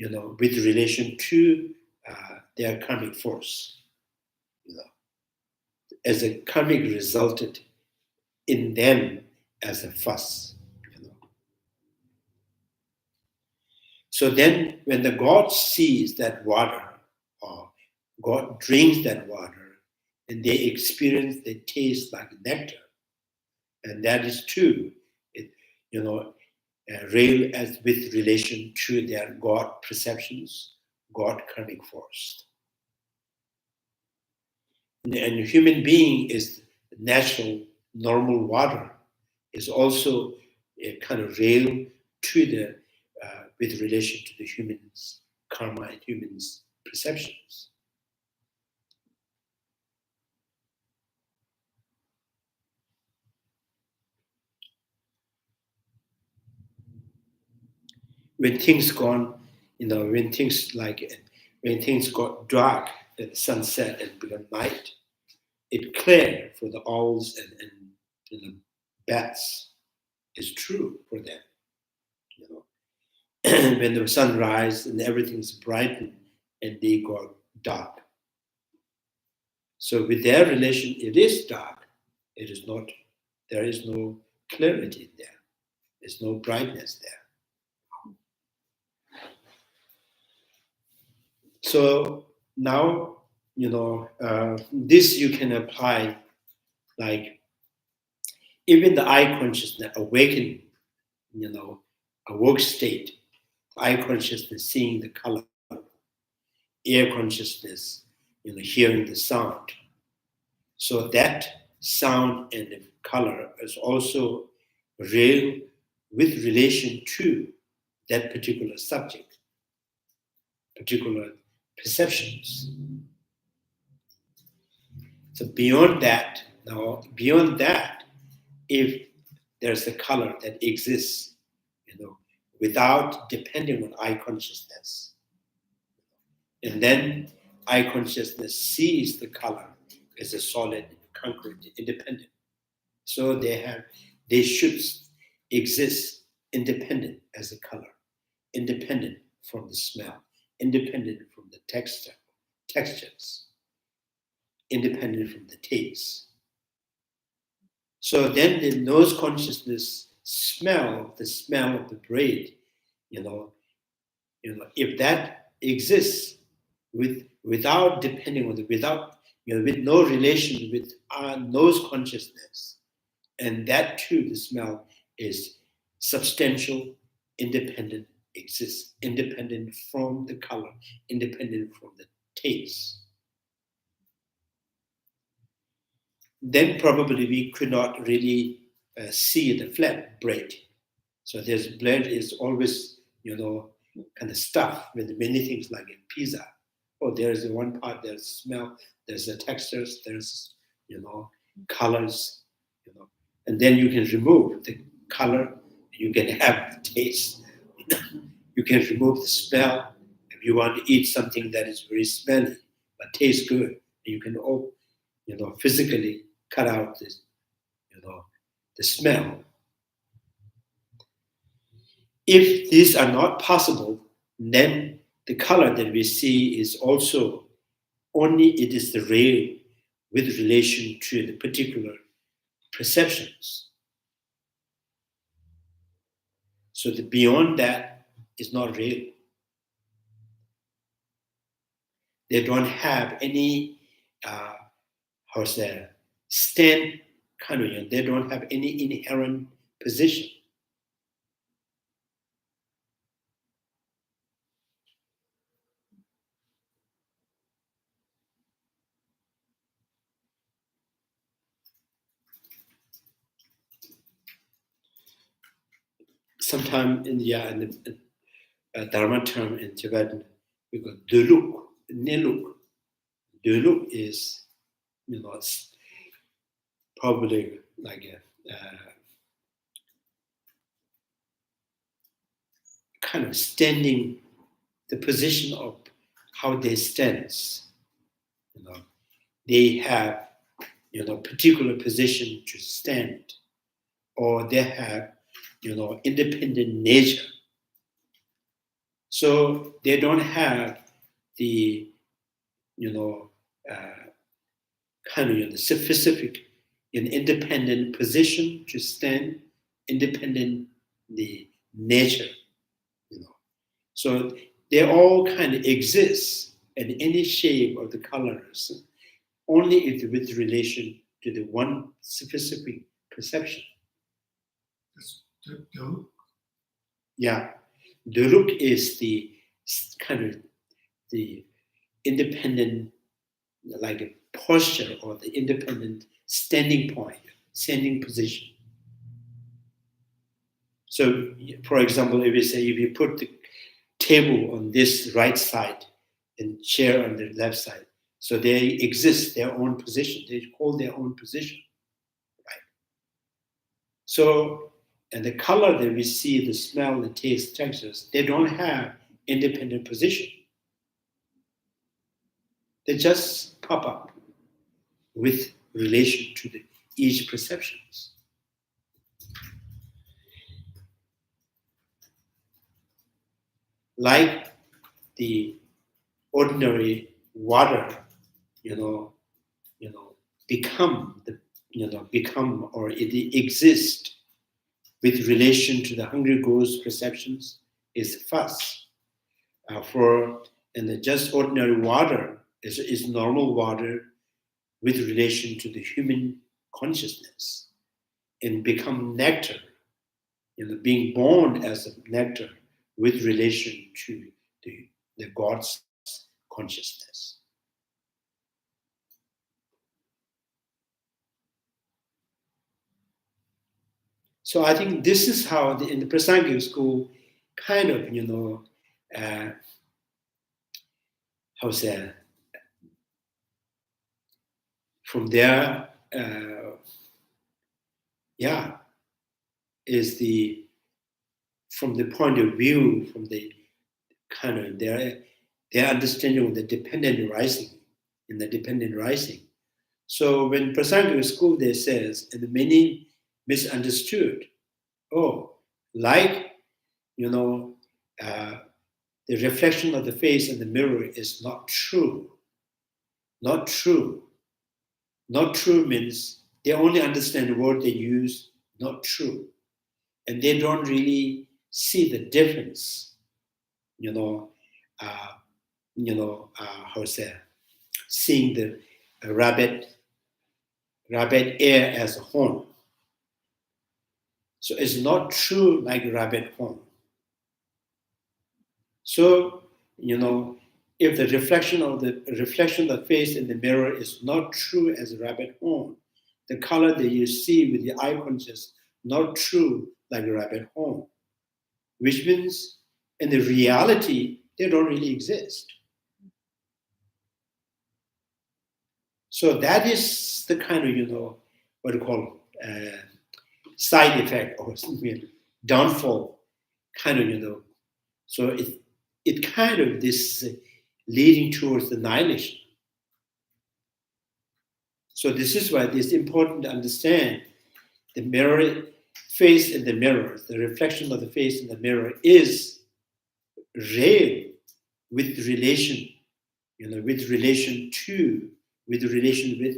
with relation to their karmic force, as a karmic resulted in them as a fuss. So then when the God sees that water, or God drinks that water, and they experience the taste like nectar, and that is true, real as with relation to their God perceptions, God karmic force. And a human being is natural, normal water, is also a kind of real to the, with relation to the humans' karma and humans' perceptions. When things gone, when things got dark at sunset and become night, it clear for the owls and the bats is true for them. When the sun rises and everything's brightened and they got dark. So with their relation, it is dark. It is not, there is no clarity there. There's no brightness there. So now, this you can apply, like even the eye consciousness awakening, awoke state, eye consciousness seeing the color, ear consciousness, hearing the sound. So that sound and the color is also real with relation to that particular subject, particular perceptions. So beyond that, if there's a color that exists, without depending on eye consciousness, and then eye consciousness sees the color as a solid, concrete, independent. So they should exist independent as a color, independent from the smell, independent from the textures. independent from the taste. So then the nose consciousness smell, the smell of the bread, if that exists without depending on with no relation with our nose consciousness, and that too, the smell is substantial, independent, exists, independent from the color, independent from the taste. Then probably we could not really see the flat bread. So there's bread is always, kind of stuffed with many things like a pizza. Oh, there's one part, there's smell, there's the textures, there's, colors, and then you can remove the color, you can have the taste, you can remove the smell. If you want to eat something that is very smelly but tastes good, you can, physically cut out this, the smell. If these are not possible, then the color that we see is also only it is the real with relation to the particular perceptions. So the beyond that is not real. They don't have any, stand kind of, they don't have any inherent position. Sometimes in the Dharma term in Tibetan, we go duluk, niluk. Duluk is, it's probably like a kind of standing, the position of how they stand. They have, particular position to stand, or they have, independent nature. So they don't have the, kind of the specific independent position to stand, independent the nature, So they all kind of exist in any shape of the colors, only if with relation to the one specific perception. Yeah, the look is the kind of the independent, like a posture or the independent standing point, standing position. So, for example, if you put the table on this right side and chair on the left side, so they exist their own position. They hold their own position, right? So, and the color that we see, the smell, the taste, textures, they don't have independent position. They just pop up with relation to each perceptions. Like the ordinary water, become or it exists with relation to the hungry ghost perceptions is fuss. And just ordinary water is normal water with relation to the human consciousness and become nectar, being born as a nectar with relation to the God's consciousness. So I think this is how in the Prasangika school kind of, from there, is from the point of view, from the kind of their understanding of the dependent rising, in the dependent rising. So when Prasangika school, they says, and the many misunderstood, the reflection of the face in the mirror is not true. Not true. Not true means they only understand the word they use, not true. And they don't really see the difference, how to say, seeing the rabbit ear as a horn. So it's not true like a rabbit horn. So, if the reflection of the face in the mirror is not true as a rabbit horn, the color that you see with the eye conscious not true like a rabbit horn, which means in the reality they don't really exist. So that is the kind of what you call side effect or downfall kind of so it kind of this leading towards the annihilation. So this is why it's important to understand the mirror face in the mirror, the reflection of the face in the mirror is real with relation, with relation with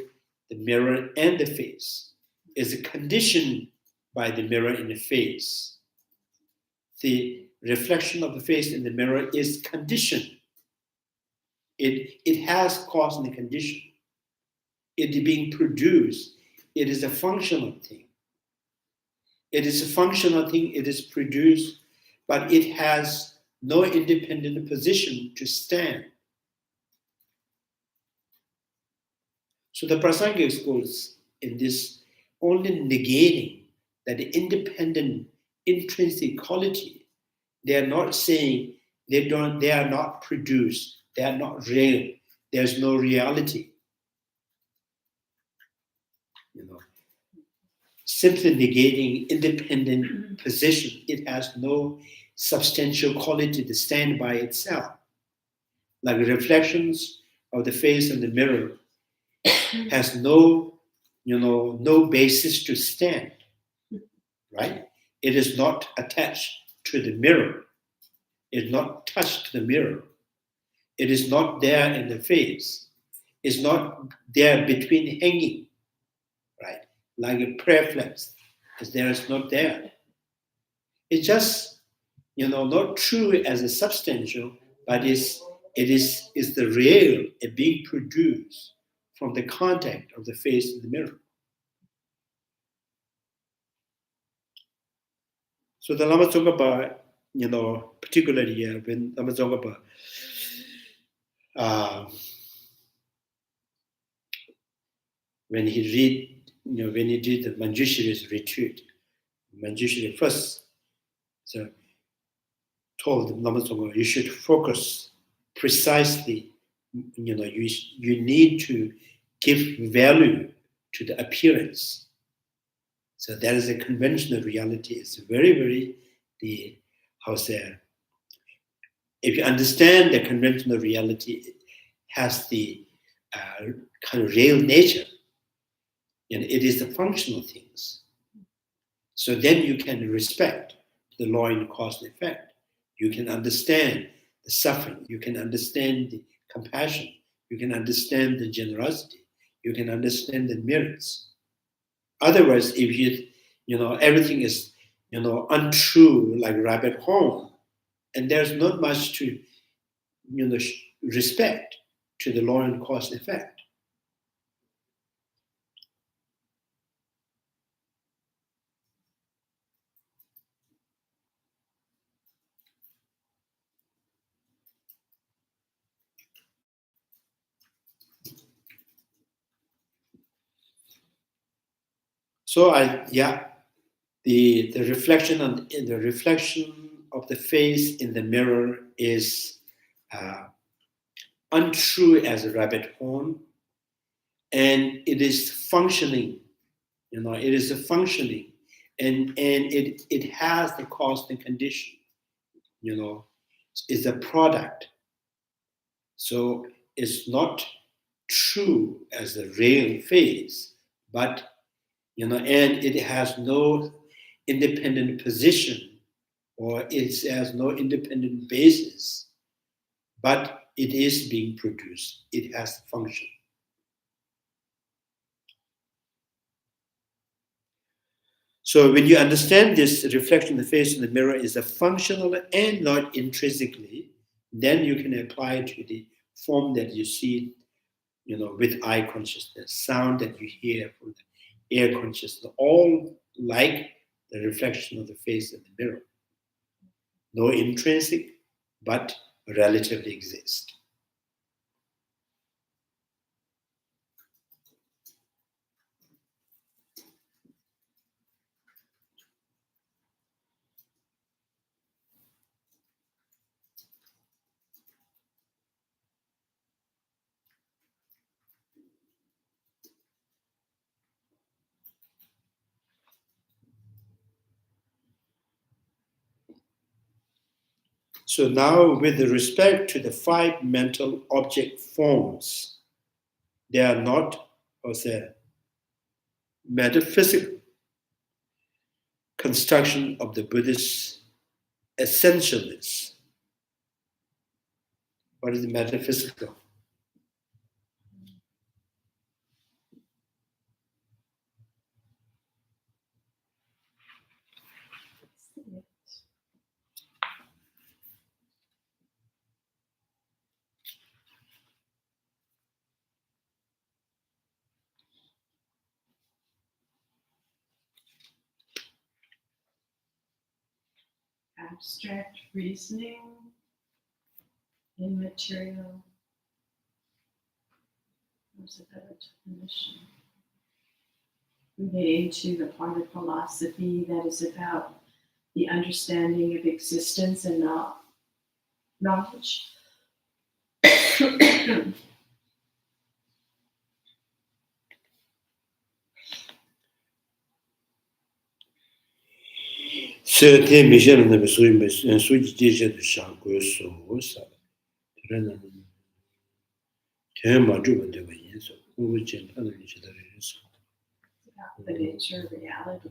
the mirror and the face, is a condition by the mirror in the face. The reflection of the face in the mirror is conditioned. It has cause and condition. It is being produced. It is a functional thing. It is a functional thing. It is produced, but it has no independent position to stand. So the Prasangika schools in this only negating that the independent intrinsic quality. They are not saying they are not produced, they are not real, there's no reality. Simply negating independent position, it has no substantial quality to stand by itself. Like reflections of the face in the mirror has no basis to stand, right? It is not attached to the mirror. It is not touched to the mirror. It is not there in the face. It's not there between hanging, right? Like a prayer flags, it's not there. It's just, not true as a substantial, but it is the real, it being produced from the contact of the face in the mirror. So the Lama Tsongkapha, particularly when Lama Tsongkapha when he did the Manjushri's retreat, Manjushri first told Lama Tsongkapha, you should focus precisely, you need to give value to the appearance. So that is a conventional reality. It's very, very, if you understand the conventional reality, it has the kind of real nature, and it is the functional things. So then you can respect the law in cause and effect. You can understand the suffering. You can understand the compassion. You can understand the generosity. You can understand the merits. Otherwise, if everything is, untrue like rabbit hole, and there's not much to, respect to the law and cause and effect. So the reflection of the face in the mirror is untrue as a rabbit horn, and it is functioning. It is a functioning, and it has the cause and condition. It's a product. So it's not true as a real face, but and it has no independent position, or it has no independent basis, but it is being produced. It has function. So when you understand this reflection of the face in the mirror is a functional and not intrinsically, then you can apply it to the form that you see, with eye consciousness, sound that you hear from the air consciousness, all like the reflection of the face in the mirror. No intrinsic, but relatively exist. So now, with respect to the 5 mental object forms, they are not, metaphysical construction of the Buddhist essentialists. What is metaphysical? Abstract reasoning, immaterial. What's a better definition? Relating to the part of philosophy that is about the understanding of existence and not knowledge. Te Michel ne suji jeje de shango so sa. Te ma juba de ba yin so. Ko chen pa de che de so. About the nature of reality.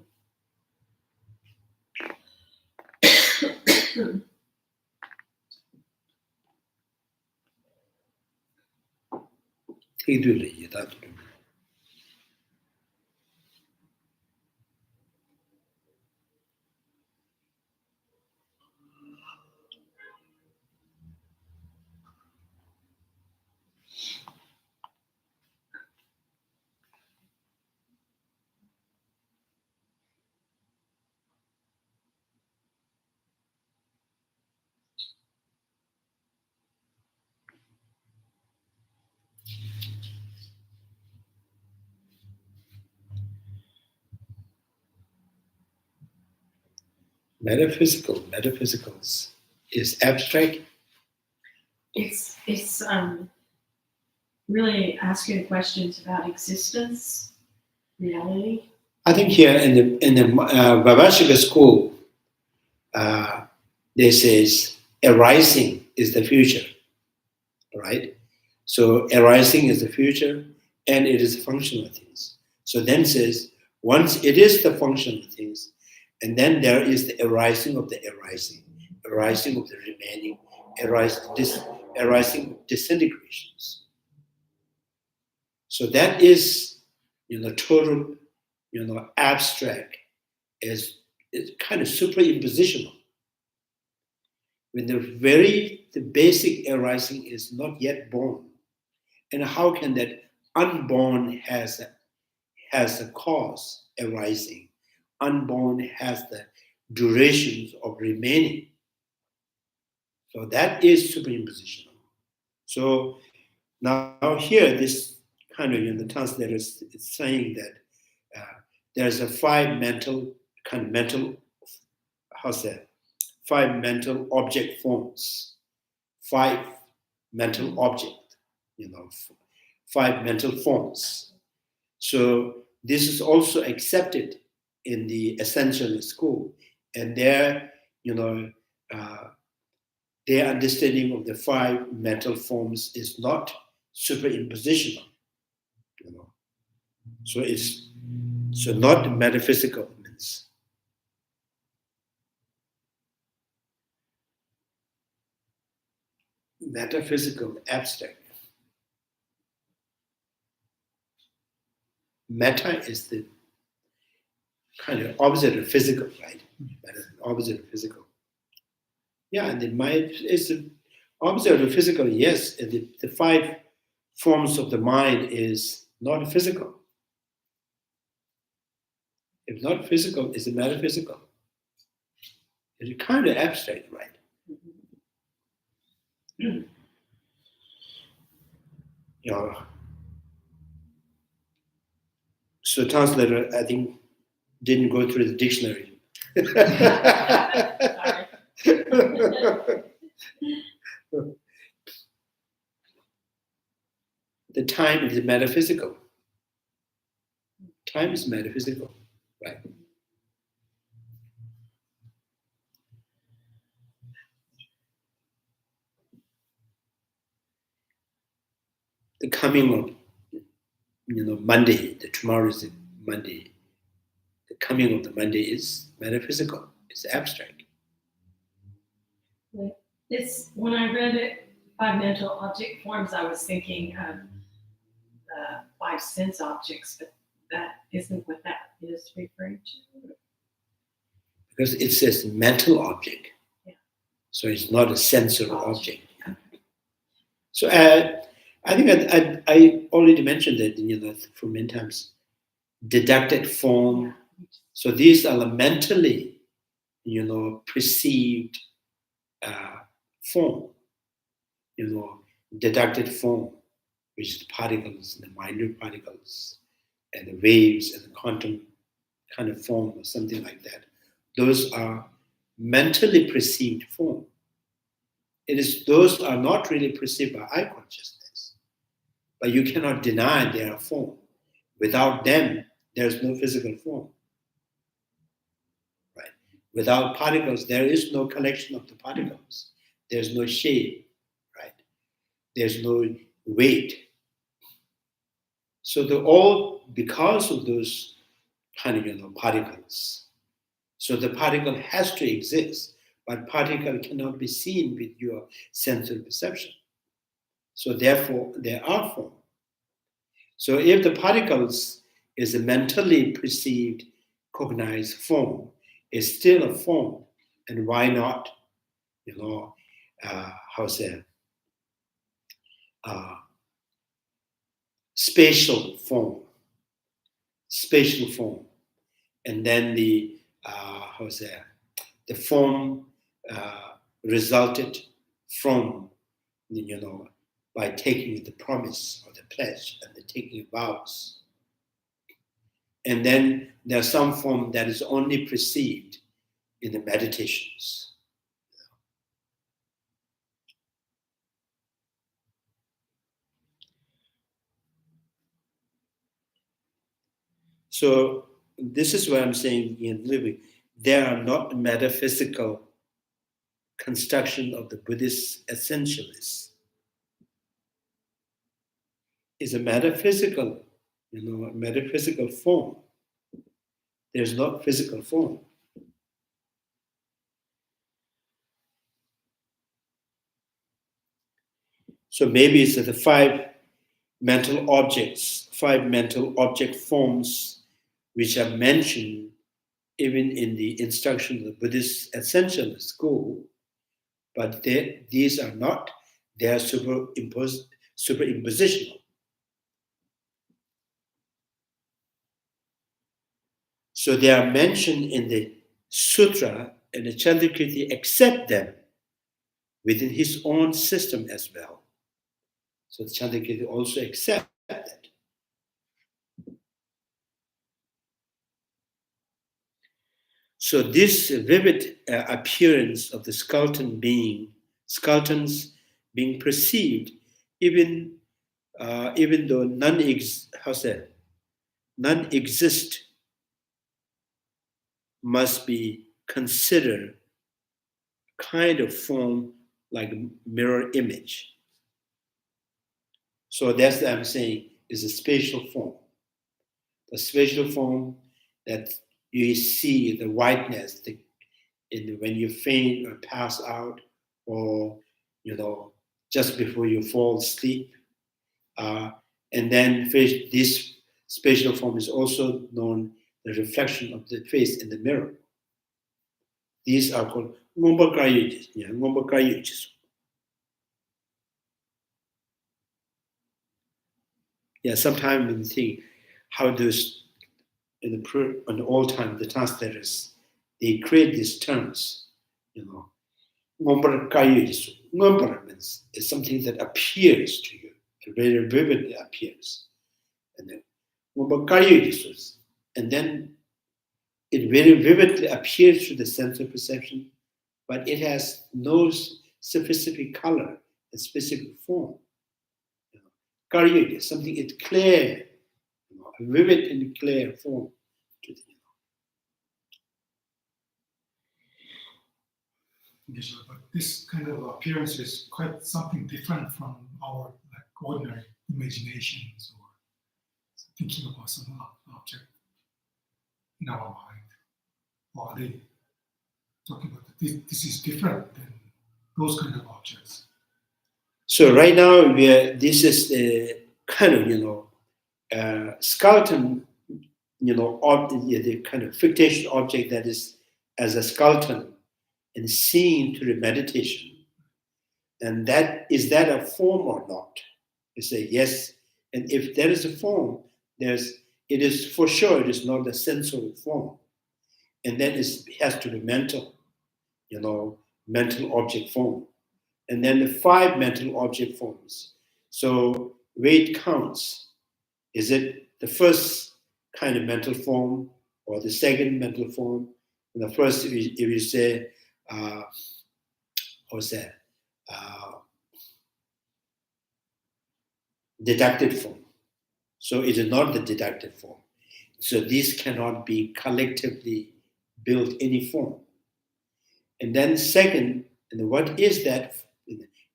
Te du le yi da tu. Metaphysicals is abstract. It's really asking questions about existence, reality. I think here in the Vavashika school, they says arising is the future, right? So arising is the future, and it is a function of things. So then says once it is the function of things, and then there is the arising of the arising of the remaining, arising of disintegrations. So that is, total, abstract, is kind of superimpositional. When the basic arising is not yet born, and how can that unborn has a cause arising? Unborn has the durations of remaining. So that is superimpositional. So now here, this kind of, the translator is saying that there's a 5 mental, how's that? 5 mental object forms. 5 mental object, 5 mental forms. So this is also accepted in the essentialist school, and their understanding of the 5 mental forms is not superimpositional. So it's not metaphysical means. Metaphysical, abstract. Meta is the kind of opposite of physical, right? Opposite of physical. Yeah, and the mind is the opposite of physical, yes. The 5 forms of the mind is not physical. If not physical, it's metaphysical. It's kind of abstract, right? So translator, I think, didn't go through the dictionary. The time is metaphysical. Time is metaphysical, right? The coming of, Monday, the tomorrow is Monday. The coming of the Monday is metaphysical. It's abstract. It's when I read it, 5 mental object forms, I was thinking of 5 sense objects, but that isn't what that is referring to. Because it says mental object. Yeah. So it's not a sensory object. So I think I already mentioned that for many times, deductive form. So these are the mentally, perceived form. Deductive form, which is the particles and the minute particles and the waves and the quantum kind of form or something like that. Those are mentally perceived form. Those are not really perceived by eye consciousness, but you cannot deny their form. Without them, there's no physical form. Right? Without particles, there is no collection of the particles. There's no shape, right? There's no weight. So all because of those kind of particles. So the particle has to exist, but particle cannot be seen with your sensory perception. So therefore, there are form. So if the particles is a mentally perceived, cognized form, it's still a form, and why not, spatial form, and then the form resulted from by taking the promise or the pledge and the taking vows. And then there's some form that is only perceived in the meditations. So this is what I'm saying in living. There are not metaphysical construction of the Buddhist essentialists. It's a metaphysical, metaphysical form. There's not physical form. So maybe it's the 5 mental object forms which are mentioned even in the instruction of the Buddhist essentialist school, but these are not, they are superimpositional. So they are mentioned in the sutra, and the Chandrakirti accept them within his own system as well. So the Chandrakirti also accept that. So this vivid appearance of the skeletons being perceived, even though none exist, must be considered kind of form like mirror image. So that's what I'm saying is a spatial form. The spatial form that you see the whiteness when you faint or pass out, or just before you fall asleep. And then this spatial form is also known the reflection of the face in the mirror. These are called ngomba kayujis. Yeah, ngomba kayujis. Yeah, sometimes when you think how those in the old time the translators they create these terms, ngomba kayujis. Ngomba means it's something that appears to you, it very vividly appears, and then ngomba kayujis, and then it very vividly appears to the sense of perception, but it has no specific color and specific form. Karya is something it's clear, a vivid and clear form. Yes, but this kind of appearance is quite something different from our ordinary imaginations or thinking about some object in our mind. Or are they talking about this is different than those kind of objects? So right now, this is the kind of, skeleton, the kind of fictitious object that is as a skeleton and seen through the meditation. And is that a form or not? You say yes. And if there is a form, it is for sure, it is not a sensory form. And then it has to be mental, mental object form. And then the 5 mental object forms. So weight counts. Is it the first kind of mental form or the second mental form? And the first, if you say, what's that? Deductive form. So it is not the deductive form. So these cannot be collectively built any form. And then second, and what is that?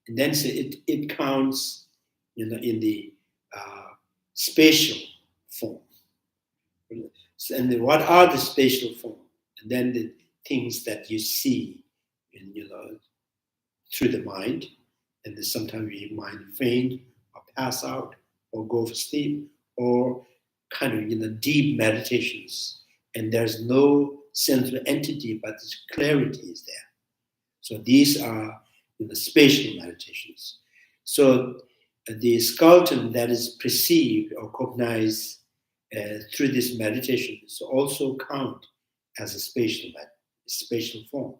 And then it counts, in the spatial form. And what are the spatial form? And then the things that you see, through the mind. And then sometimes we mind faint or pass out or go for sleep or kind of deep meditations. And there's no central entity, but this clarity is there. So these are the spatial meditations. So the skeleton that is perceived or cognized through this meditation is also count as a spatial form.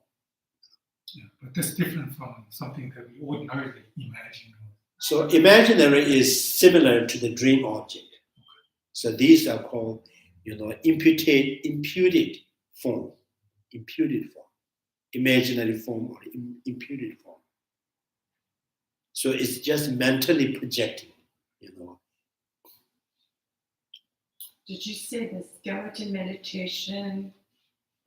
Yeah, but that's different from something that we ordinarily imagine. So imaginary is similar to the dream object. So these are called, imputed form, imaginary form or imputed form. So it's just mentally projecting, Did you say the skeleton meditation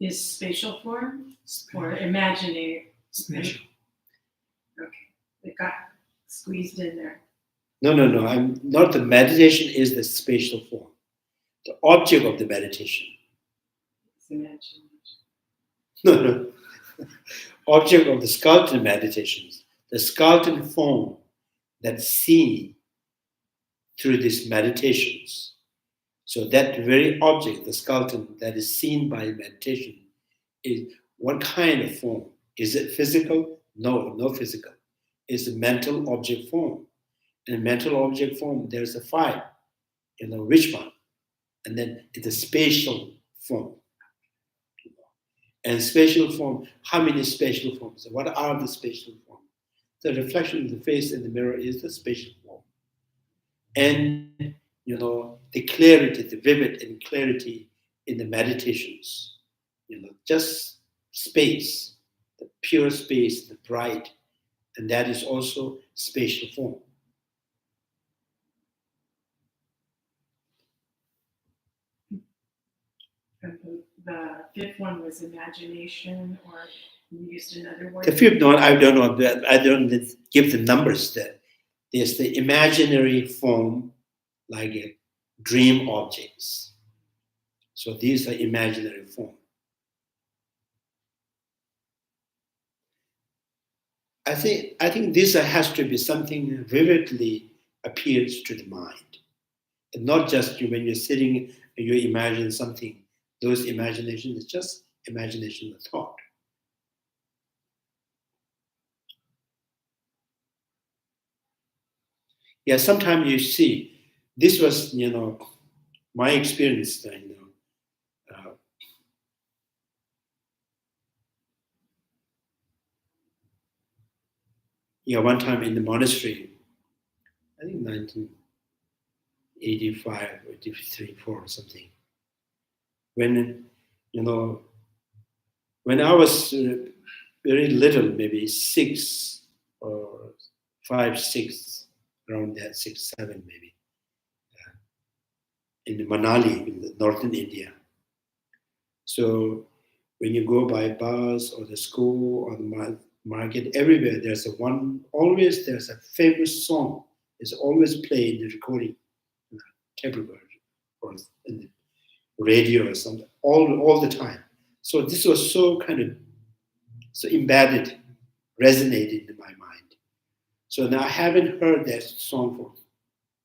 is spatial form or imaginary? Spatial. Okay, it got squeezed in there. No. I'm not. The meditation is the spatial form. The object of the meditation. It's imaginary. No. Object of the skeleton meditations. The skeleton form that's seen through these meditations. So that very object, the skeleton that is seen by meditation, is what kind of form? Is it physical? No physical. It's a mental object form. In mental object form, there's a 5. Which one? And then it's a spatial form. And spatial form, how many spatial forms? What are the spatial forms? The reflection of the face in the mirror is the spatial form. And, the clarity, the vivid and clarity in the meditations, just space, the pure space, the bright, and that is also spatial form. The 5th one was imagination, or you used another word? The 5th one, I don't know. I don't give the numbers there. There's the imaginary form, like dream objects. So these are imaginary form. I think this has to be something vividly appears to the mind. And not just when you're sitting and you imagine something those imagination is just imagination of thought. Yeah, sometimes you see, this was, my experience, one time in the monastery, I think 1985 or 83, 4 or something, when, when I was very little, maybe 6 or 5, 6, around that, 6, 7 maybe, in Manali, in the northern India. So when you go by bus or the school or the market, everywhere there's always there's a famous song. It's always played in the recording, tape recorder or in the radio or something, all the time. So this was so so embedded, resonated in my mind. So now I haven't heard that song for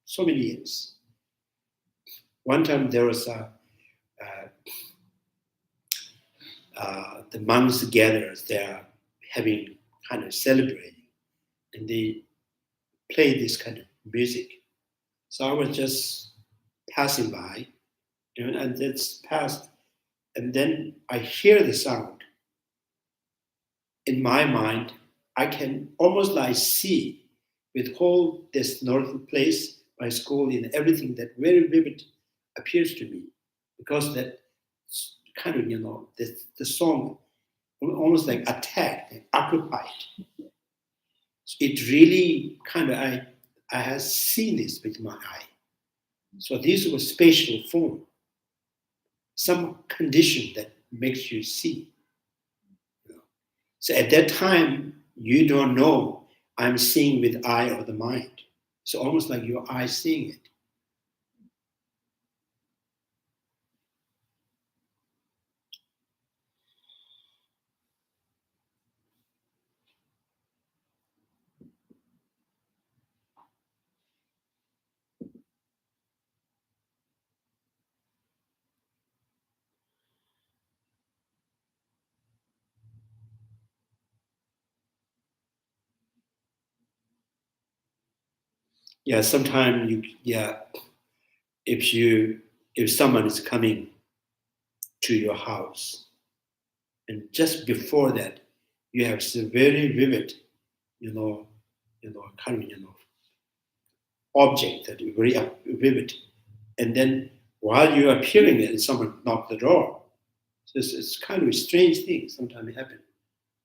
so many years. One time there was the monks gathered, they're having celebrating, and they play this kind of music. So I was just passing by, and it's passed, and then I hear the sound. In my mind, I can almost like see with whole this northern place, my school, and everything that very vivid appears to me, because that the song almost like attacked and occupied. It really I have seen this with my eye. So this was spatial form, some condition that makes you see. So at that time, you don't know I'm seeing with eye of the mind. It's almost like your eye seeing it. Yeah, sometimes if someone is coming to your house, and just before that, you have some very vivid, object that is very vivid, and then while you're appearing it, someone knocked the door. So it's kind of a strange thing sometimes happen.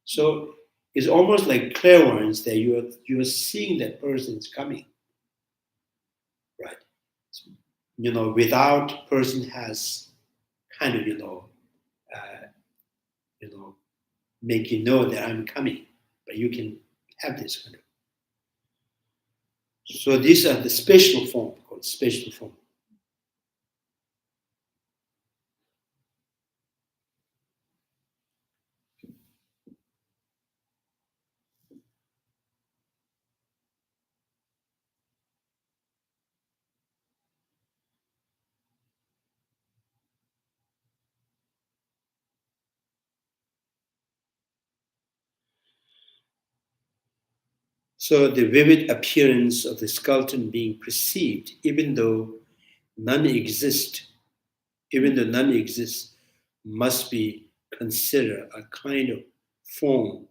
So it's almost like clairvoyance that you're seeing that person is coming, right? Without person has uh, you know, make you know that I'm coming, but you can have this kind of. So these are the spatial form, called spatial form. So the vivid appearance of the skeleton being perceived, even though none exist, must be considered a kind of form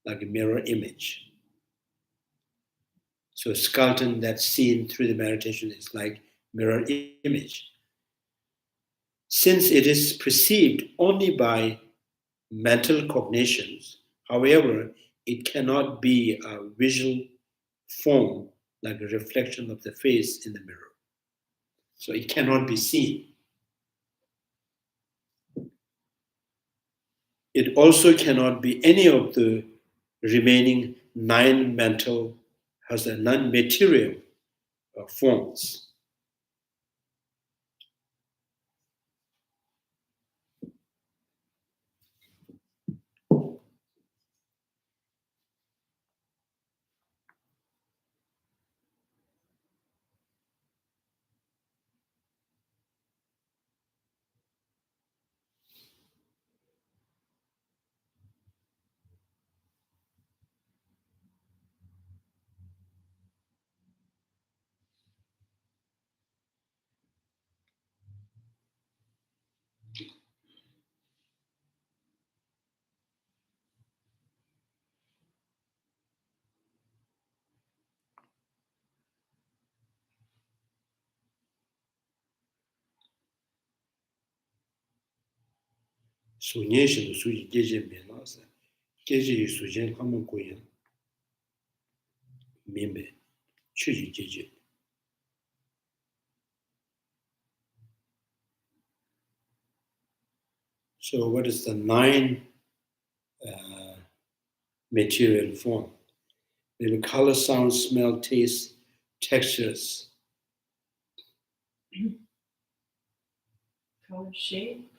like a mirror image. So skeleton that's seen through the meditation is like mirror image. Since it is perceived only by mental cognitions, however, it cannot be a visual form like a reflection of the face in the mirror. So it cannot be seen. It also cannot be any of the remaining 9 mental, has a non-material forms. 수년신 수지 계제 면나서 계제 수진 한번 고연 민배 추지 계제. So what is the 9 material form? The color, sound, smell, taste, textures. Color, shape.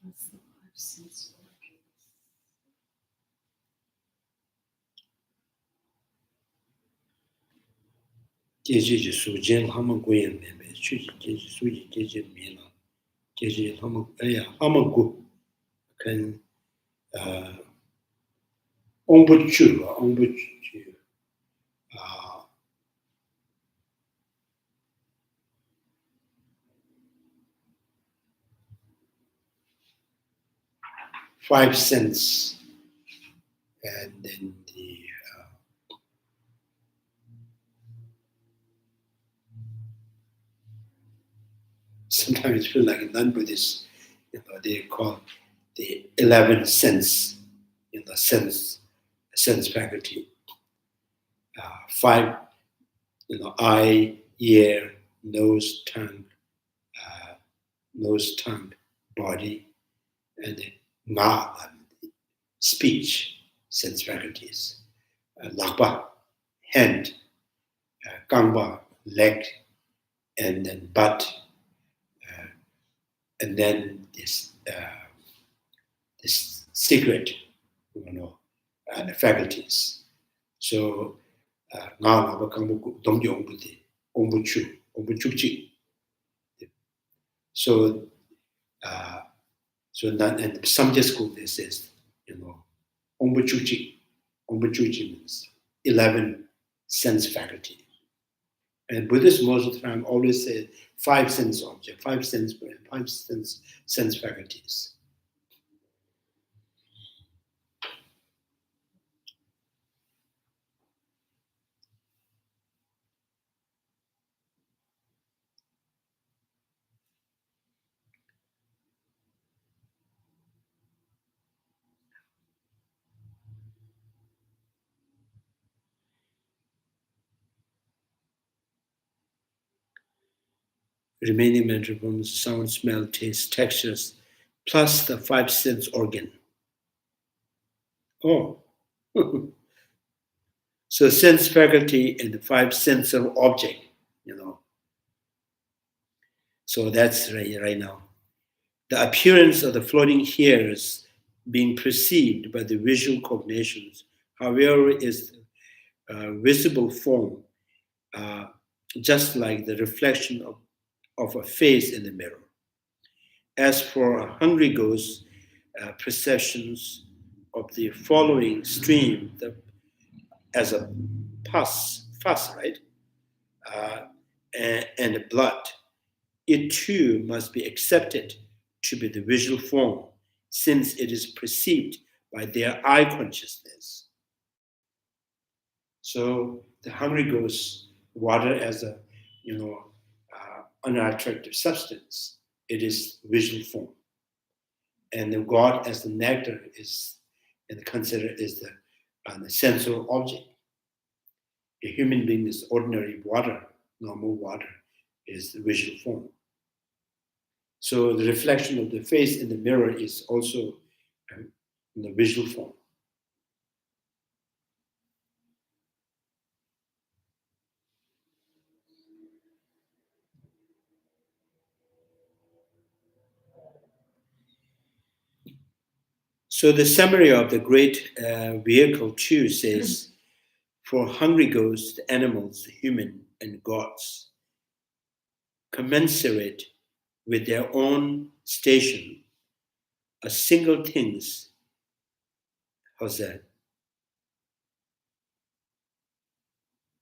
What's the 5 sense organs? 계제 수진 한번 고연 민배 추지 계제 수지 계제 면나 계제 한번 한번 고 큰 옹부추 5 cents, and then the sometimes it feels like non-Buddhists, they call the 11 sense, sense faculty. 5, eye, ear, nose, tongue, body, and ma, speech, sense faculties. Lakpa, hand, gangba, leg, and then butt, and then this secret, faculties. So, so, that, and some school they says, ombuchuchi means 11 sense faculty. And Buddhists most of the time always say 5 sense object, 5 sense faculties. Remaining mental forms: sound, smell, taste, textures, plus the 5 sense organ. Oh. So sense faculty and the 5 sensor object, So that's right now. The appearance of the floating hairs being perceived by the visual cognitions, however, is visible form, just like the reflection of a face in the mirror. As for a hungry ghost, perceptions of the following stream as a pus, right? And blood, it too must be accepted to be the visual form, since it is perceived by their eye consciousness. So the hungry ghost, water as a unattractive substance, it is visual form, and the God as the nectar is, and considered is the sensual object. A human being is ordinary water, normal water is the visual form. So the reflection of the face in the mirror is also in the visual form. So the summary of the great vehicle 2 says, for hungry ghosts, the animals, the human, and gods, commensurate with their own station, a single things, how's that?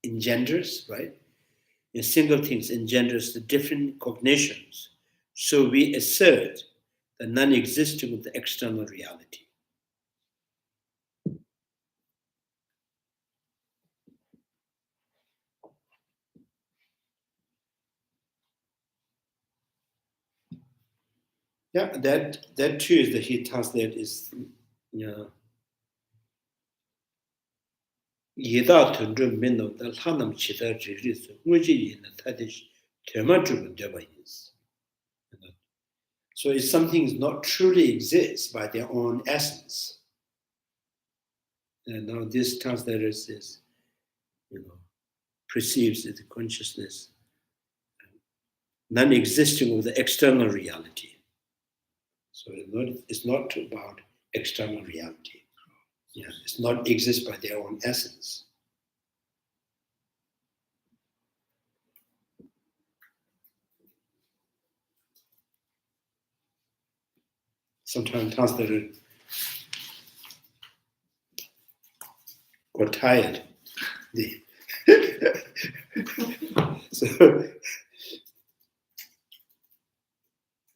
Engenders, right? A single things engenders the different cognitions. So we assert the non-existence of the external reality. Yeah, that too is the he translate is Yeda Tundrum Mino, the Hanam Chita Jiris, Muji in the Tadish, Termatrum Debayis. So if something is not truly exists by their own essence, and now this translator says, perceives the consciousness non-existing with the external reality. So it's not about external reality. Yeah, it's not exist by their own essence. Sometimes translator got tired. So,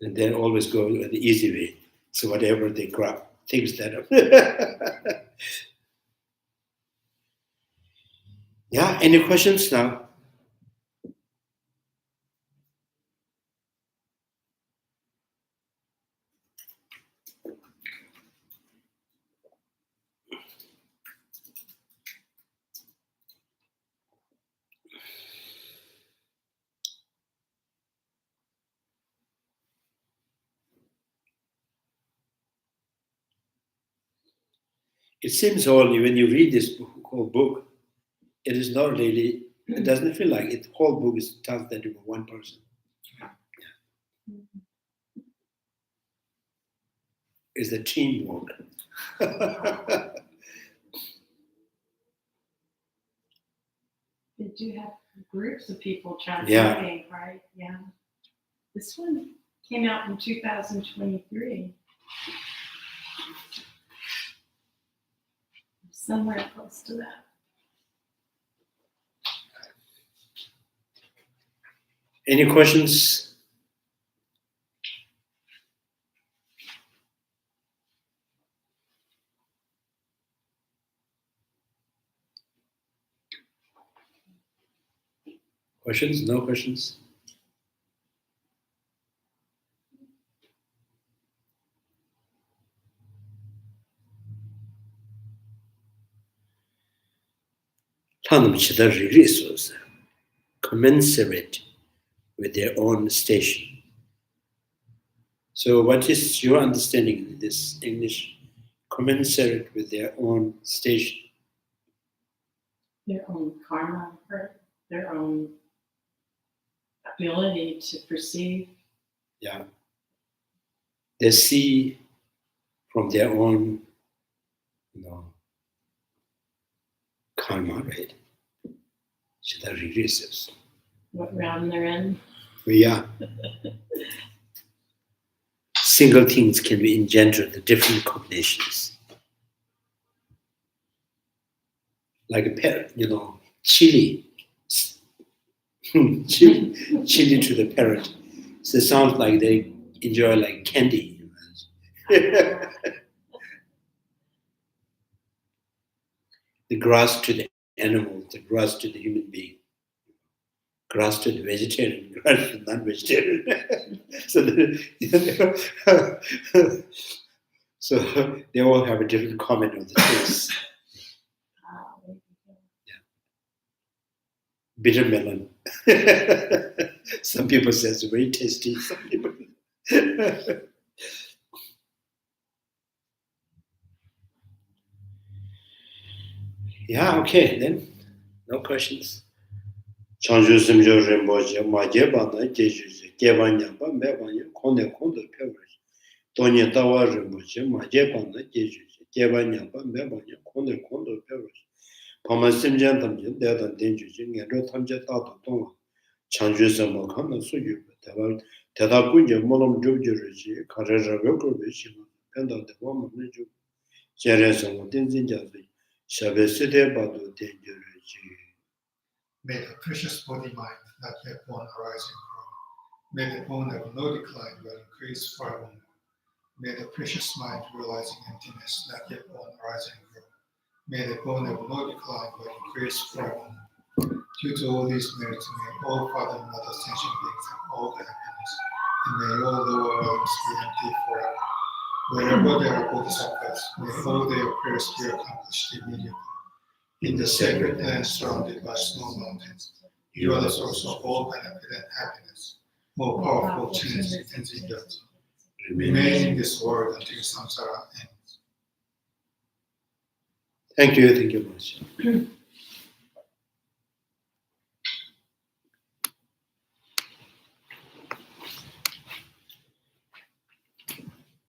and then always go the easy way. So whatever they grab, things that are. Yeah, any questions now? It seems only when you read this whole book, it is not really, it doesn't feel like it. The whole book is translated by one person. It's a teamwork. Did you have groups of people translating, right? Yeah. This one came out in 2023. Somewhere close to that. Any questions? Questions? No questions? Commensurate with their own station. So what is your understanding in this English? Commensurate with their own station. Their own karma, or their own ability to perceive. Yeah. They see from their own, karma, right? So that regressives. What round they're in. Yeah. Single things can be engendered the different combinations. Like a parrot, chili. chili to the parrot. So it sounds like they enjoy like candy. The grass to the animal, the grass to the human being, grass to the vegetarian, grass to the non-vegetarian. So they all have a different comment on the taste. Yeah. Bitter melon. Some people say it's very tasty. Some people. Yeah, okay, then. No questions. Chanju simjo rinpoche, maje banda jeju, kevanya ba mebanya, konde pewa. Tonye tawa rinpoche, maje banda jeju, kevanya ba mebanya, konde pewa. Pama simjan tamje, dedan tenju, ngendo tamje tato tonga. Chanju simbo kanda suyu, teta kunje molom jubju reji, kare rabe kurbe shima, penda dewa mamne jub. Jere simbo tenzin jazi, shabe sute badu tenju reji. May the precious body mind not yet born arise and grow. May the bone have no decline but increase forevermore. May the precious mind realizing emptiness not yet born arise and grow. May the bone have no decline but increase forevermore. Due to all these merits, may all Father and Mother sentient beings have all the happiness may all the worlds be empty forever. Wherever there are bodhisattvas, may all their prayers be accomplished immediately. In the sacred land surrounded by snow mountains, you are the source of all benefit and happiness, more powerful intrinsic God. Remain in this world until samsara ends. Thank you, Master.